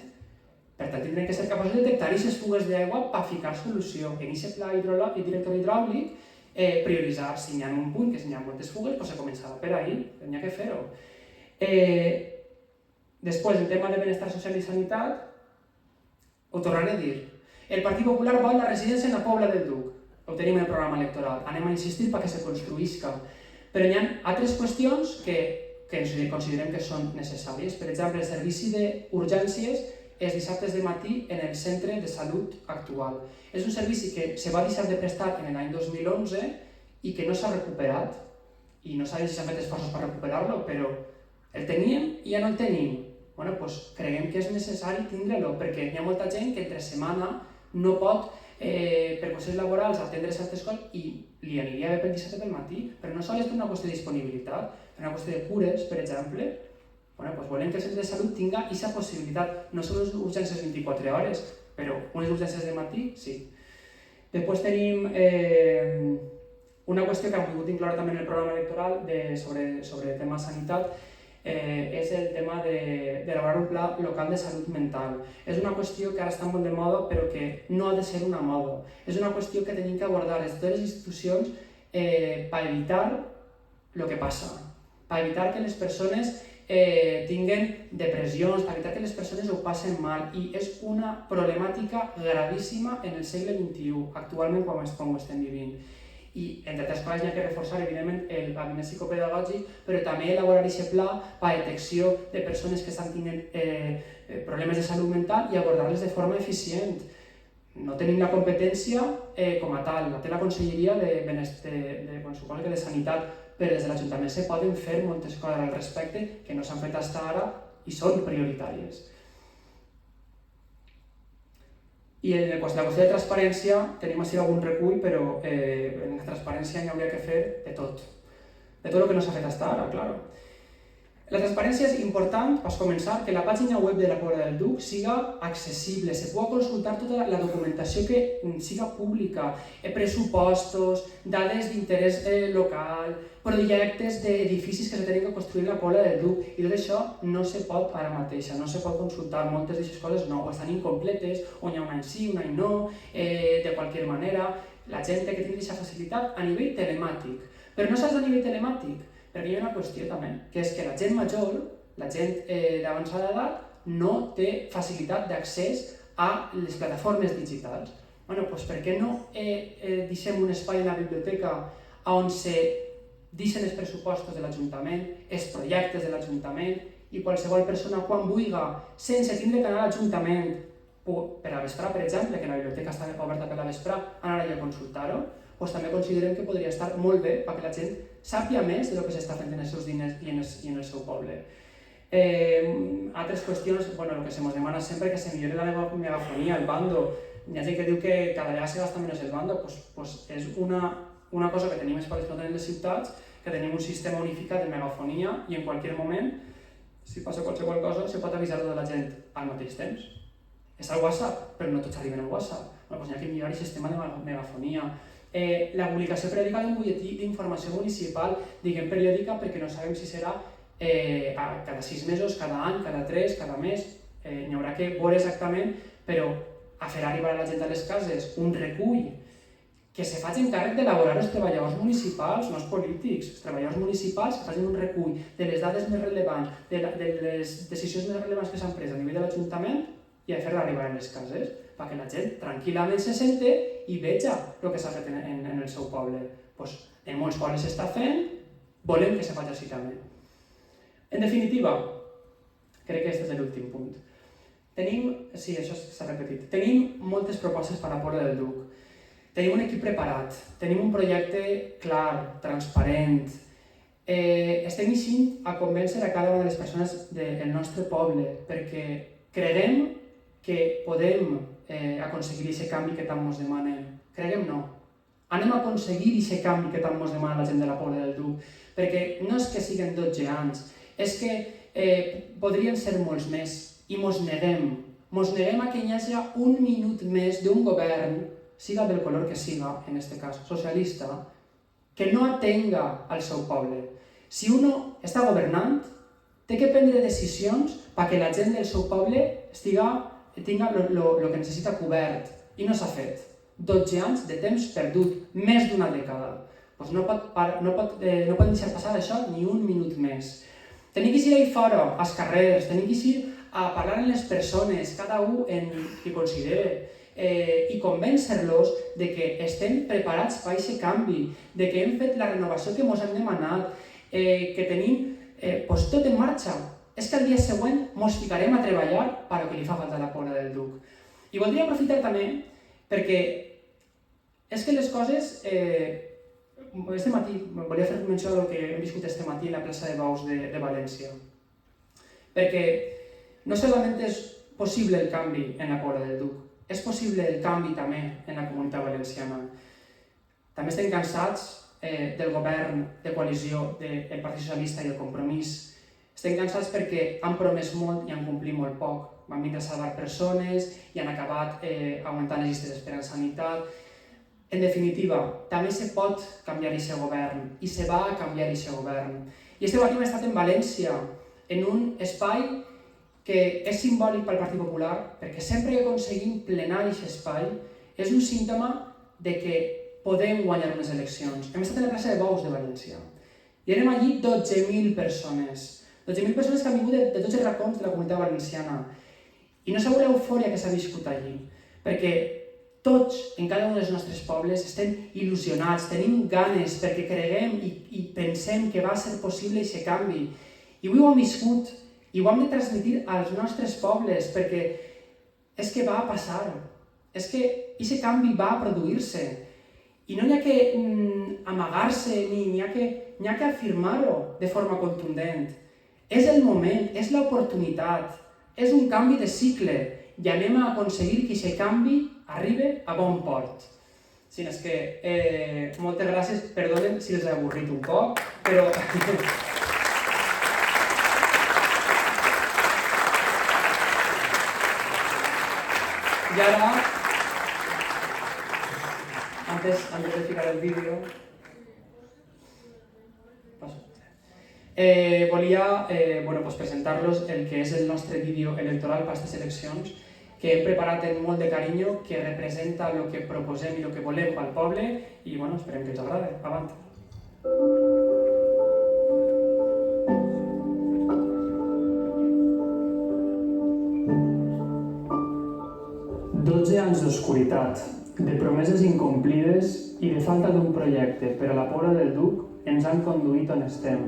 Per tant, tindrem que ser capaços de detectar aquestes fugues d'aigua per ficar solució. En aquest pla director hidràulic, prioritzar, si n'hi ha un punt que si n'hi ha moltes fugues, doncs se començarà per ahí, n'hi ha que fer-ho. Després, el tema de benestar social i sanitat, ho tornaré a dir. El Partit Popular vol la residència en la Pobla del Duc. Ho tenim en el programa electoral. Anem a insistir perquè se construïsca. Però hi ha altres qüestions que considerem que són necessàries. Per exemple, el servici d'urgències els dissabtes de matí en el centre de salut actual. És un servici que se va deixar de prestar en l'any 2011 i que no s'ha recuperat, i no sabem si s'han fet esforços per recuperar-lo, però el teníem i ja no el tenim. Bueno, doncs creiem que és necessari tindre-lo, perquè hi ha molta gent que entre setmana no pot, per qüestions laborals, atendre certes coses i li aniria bé pel dissabte pel matí, però no sols per una qüestió de disponibilitat, per una qüestió de cures, per exemple. Bueno, doncs volem que el centre de salut tinga aquesta possibilitat, no són les urgències 24 hores, però unes urgències de matí, sí. Després tenim una qüestió que hem volgut incloure també en el programa electoral sobre el tema sanitat, és el tema d'elaborar un pla local de salut mental. És una qüestió que ara està molt de moda, però que no ha de ser una moda. És una qüestió que tenim que abordar des de totes les institucions per evitar el que passa, per evitar que les persones tinguen depressions, per evitar que les persones ho passen mal, i és una problemàtica gravíssima en el segle XXI, actualment quan ho estem vivint. I entre altres coses hi ha que reforçar, evidentment, el gabinet psicopedagògic, però també elaborar aquest pla per detecció de persones que estan tenint problemes de salut mental i abordar-les de forma eficient. No tenim la competència com a tal, la té la Conselleria de Sanitat, però des de l'Ajuntament se poden fer moltes coses al respecte que no s'han fet fins ara i són prioritàries. I en la qüestió de transparència tenim així algun recull, però en la transparència n'hi hauria que fer de tot el que no s'ha fet fins ara, clar. La transparència és important, per començar, que la pàgina web de la Pobla del Duc siga accessible, se pugui consultar tota la documentació que siga pública, pressupostos, dades d'interès local, projectes d'edificis que s'han de construir a la Pobla del Duc, i tot això no se pot ara mateix, no se pot consultar, moltes d'aquestes coses no, o estan incompletes, o hi ha un any sí, un any no, de qualsevol manera. La gent té que tindre aquesta facilitat a nivell telemàtic, però no sols a nivell telemàtic, perquè hi ha una qüestió també, que és que la gent major, la gent d'avançada edat, no té facilitat d'accés a les plataformes digitals. Bueno, doncs per què no deixem un espai en la biblioteca on se deixen els pressupostos de l'Ajuntament, els projectes de l'Ajuntament, i qualsevol persona quan vulgui, sense tindre que anar a l'Ajuntament per a vesprar, per exemple, que la biblioteca està oberta per a vesprar, anar allà a consultar-ho, doncs també considerem que podria estar molt bé perquè la gent sàpiga més del que s'està fent en els seus diners i en el seu poble. Altres qüestions, el que se ens demana sempre que se millori la megafonia, el bando. Hi ha gent que diu que cada vegada se gasta menys el bando, doncs és una cosa que tenim escoles que no tenen les ciutats, que tenim un sistema unificat de megafonia i en qualsevol moment, si passa qualsevol cosa, se pot avisar tota la gent al mateix temps. És al WhatsApp, però no tots arriben al WhatsApp. Doncs hi ha que millorar el sistema de megafonia. La publicació periòdica d'un butlletí d'informació municipal, diguem periòdica perquè no sabem si serà cada 6 mesos, cada any, cada 3, cada mes, n'hi haurà que veure exactament, però a fer arribar a la gent a les cases un recull que se facin càrrec d'elaborar els treballadors municipals, no els polítics, els treballadors municipals que facin un recull de les dades més rellevants, de les decisions més rellevants que s'han pres a nivell de l'Ajuntament i a fer-la arribar a les cases, perquè la gent tranquil·lament se sente i veja el que s'ha fet en el seu poble. En molts pobles s'està fent, volem que se faci així també. En definitiva, crec que aquest és l'últim punt. Sí, això s'ha repetit. Tenim moltes propostes per a la Pobla del Duc. Tenim un equip preparat, tenim un projecte clar, transparent. Estem eixint a convèncer a cada una de les persones del nostre poble, perquè creguem que podem aconseguir aquest canvi que tant ens demanen. Creguem no. Anem a aconseguir aquest canvi que tant ens demana la gent de la Pobla del Duc, perquè no és que siguin 12 anys, és que podrien ser molts més i ens neguem. Ens neguem a que hi hagi un minut més d'un govern, siga del color que siga, en aquest cas socialista, que no atenga al seu poble. Si uno està governant, té que prendre decisions perquè la gent del seu poble tinga el que necessita cobert, i no s'ha fet. 12 anys de temps perdut, més d'una dècada. Doncs no podem deixar passar això ni un minut més. Tenim que ir allà fora, als carrers, tenim que ir a parlar amb les persones, cada un en qui considere. i convèncer-los de que estem preparats per aquest canvi, de que hem fet la renovació que ens han demanat, que tenim tot en marxa. És que el dia següent ens ficarem a treballar per al que li fa falta a la Pobla del Duc. I voldria aprofitar també perquè és que les coses... Este matí, volia fer menció del que hem viscut este matí a la plaça de Bous de València. Perquè no solament és possible el canvi en la Pobla del Duc, és possible el canvi també en la Comunitat Valenciana. També estem cansats del govern de coalició del Partit Socialista i el Compromís. Estem cansats perquè han promès molt i han complit molt poc. Van vindre a salvar persones i han acabat augmentant les llistes d'espera en sanitat. En definitiva, també se pot canviar aquest govern i se va canviar aquest govern. I este matí hem estat en València, en un espai que és simbòlic pel Partit Popular, perquè sempre que aconseguim plenar aquest espai és un símptoma de que podem guanyar unes eleccions. Hem estat a la plaça de Bous de València i érem allí 12.000 persones. 12.000 persones que han vingut de tots els racons de la Comunitat Valenciana. I no sabeu l'eufòria que s'ha viscut allí, perquè tots, en cada un dels nostres pobles, estem il·lusionats, tenim ganes perquè creguem i pensem que va ser possible aquest canvi. I avui ho hem viscut i ho hem de transmetre als nostres pobles perquè és que va passar, és que aquest canvi va produir-se. I no hi ha que amagar-se ni hi ha que afirmar-ho de forma contundent. És el moment, és l'oportunitat, és un canvi de cicle i anem a aconseguir que aquest canvi arribi a bon port. Sí, és que moltes gràcies, perdonen si els he avorrit un poc, però... I ara, antes de ficar el vídeo, volia presentar-los el que és el nostre vídeo electoral per a aquestes eleccions, que hem preparat amb molt de carinyo, que representa el que proposem i el que volem pel poble, i esperem que ens agradi. Avant! Anys d'oscuritat, de promeses incomplides i de falta d'un projecte per a la Pobla del Duc ens han conduït on estem.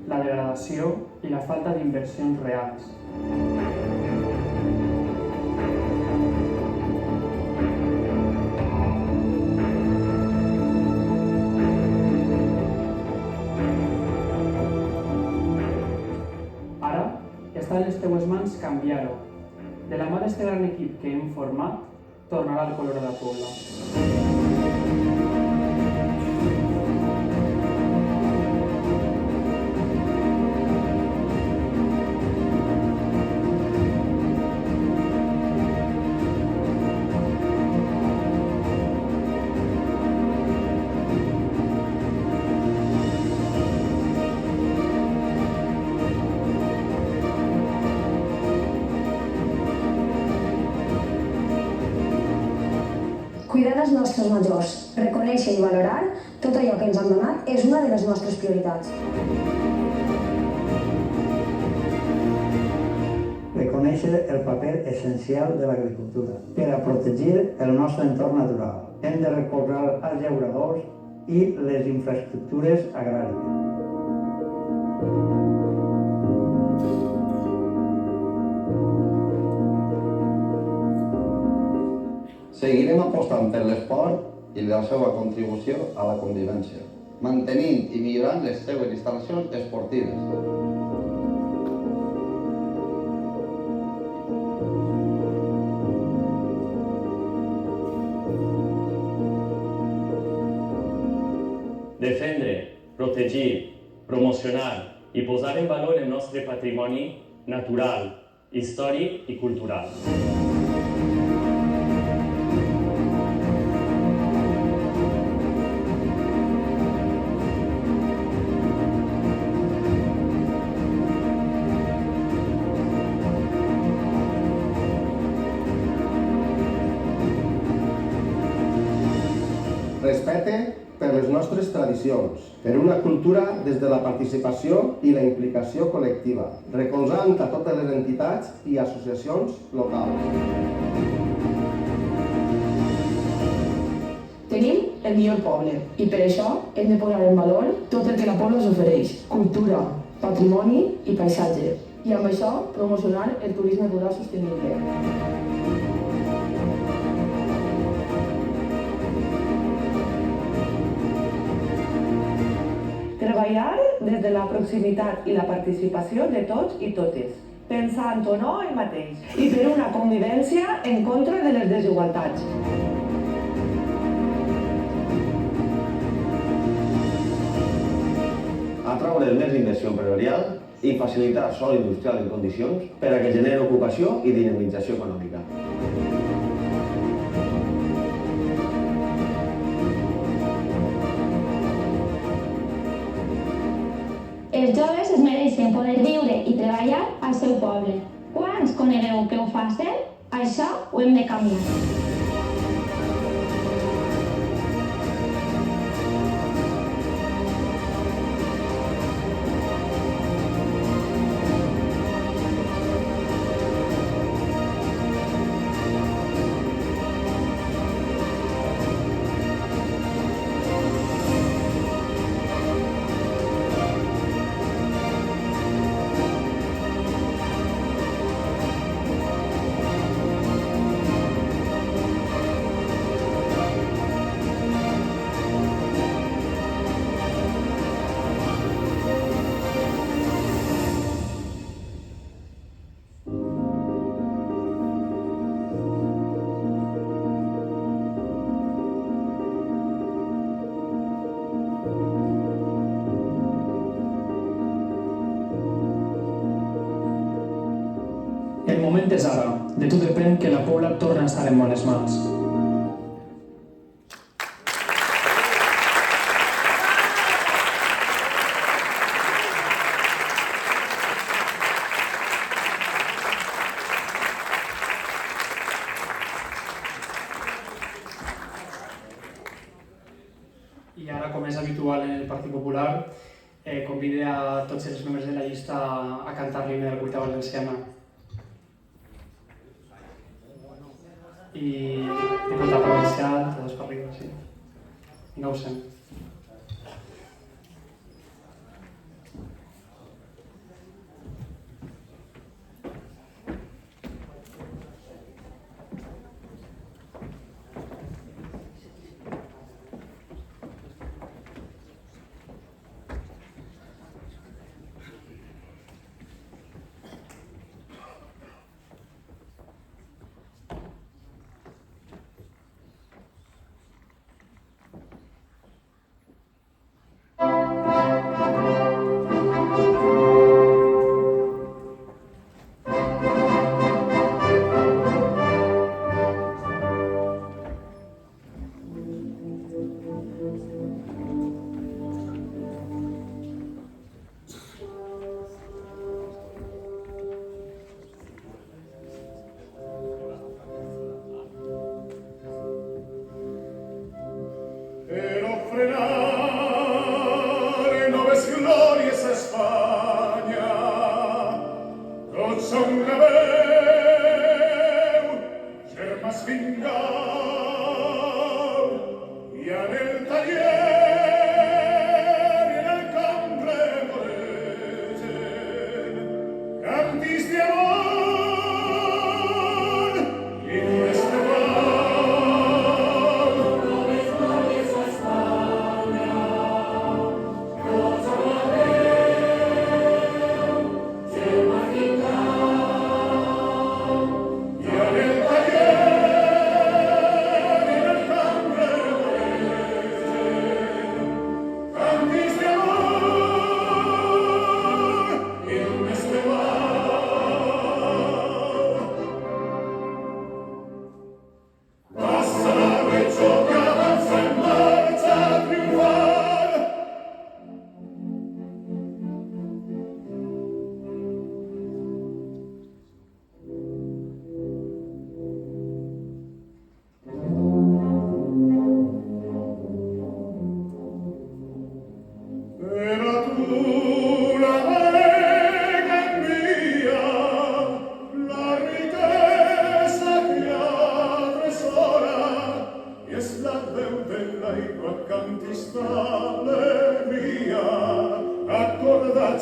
La degradació i la falta d'inversions reals. Ara està en les teues mans canviar-ho. De la mà d'este gran equip que hem format, tornarà al color de la Pobla. Cuidar dels nostres majors, reconèixer i valorar tot allò que ens han donat és una de les nostres prioritats. Reconèixer el paper essencial de l'agricultura per a protegir el nostre entorn natural. Hem de recolzar els llauradors i les infraestructures agràries. Seguirem apostant per l'esport i la seva contribució a la convivència, mantenint i millorant les seves instal·lacions esportives. Defendre, protegir, promocionar i posar en valor el nostre patrimoni natural, històric i cultural. nostres tradicions, per una cultura des de la participació i la implicació col·lectiva, recolzant a totes les entitats i associacions locals. Tenim el millor poble i per això hem de posar en valor tot el que la Pobla s'ofereix: cultura, patrimoni i paisatge. I amb això promocionar el turisme rural sostenible. Treballar des de la proximitat i la participació de tots i totes, pensant o no el mateix, i per una convivència en contra de les desigualtats. Atraure més inversió empresarial i facilitar sòl industrial en condicions per a que generi ocupació i dinamització econòmica. Els joves es mereixen poder viure i treballar al seu poble. Quants conegueu que ho facin? Això ho hem de canviar. El moment és ara. De tu depèn que la Pobla torni a estar en bones mans. I ara, com és habitual en el Partit Popular, convide a tots els membres de la llista a cantar l'himne de la Comunitat Valenciana. I diputat provincial, tots per arriba, sí. Vinga, ho sent.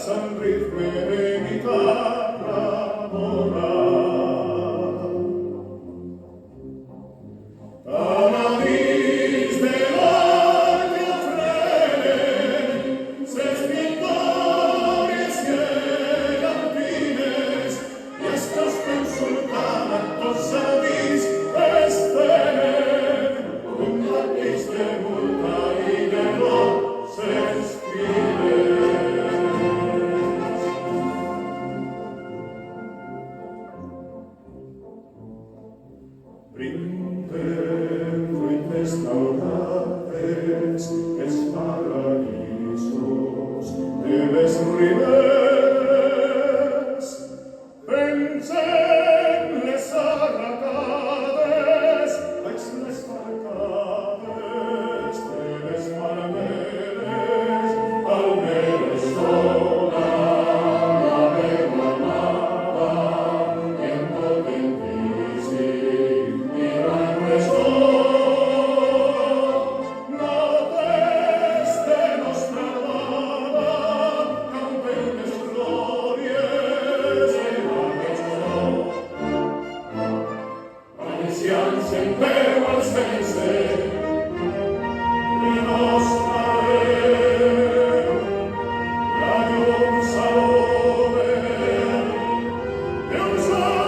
al ritme de guitarra moral. Paladins de l'any ofrenen ses victòries gegantines i estos consultant actos savis estenen un lapis de multa i de l'or s'escriben. Brinden fuentes taurades els paradisos de les riberes. Pensen les arracades, baix les barcades de les palmeres, palmeres sola la veu amada i en tot el vici mirant les notes de nostra dona canten les glòries en aquest sol. Valencians en peu al sense i nostra veu la llum salve de un sol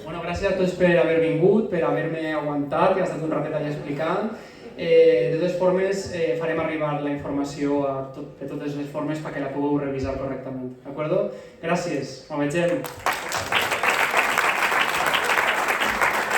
Bueno, gràcies a tots per haver vingut, per haver-me aguantat, que ha estat un ratet allà explicant. De totes formes, farem arribar la informació de totes les formes perquè la pugueu revisar correctament. D'acord? Gràcies, ho vegem.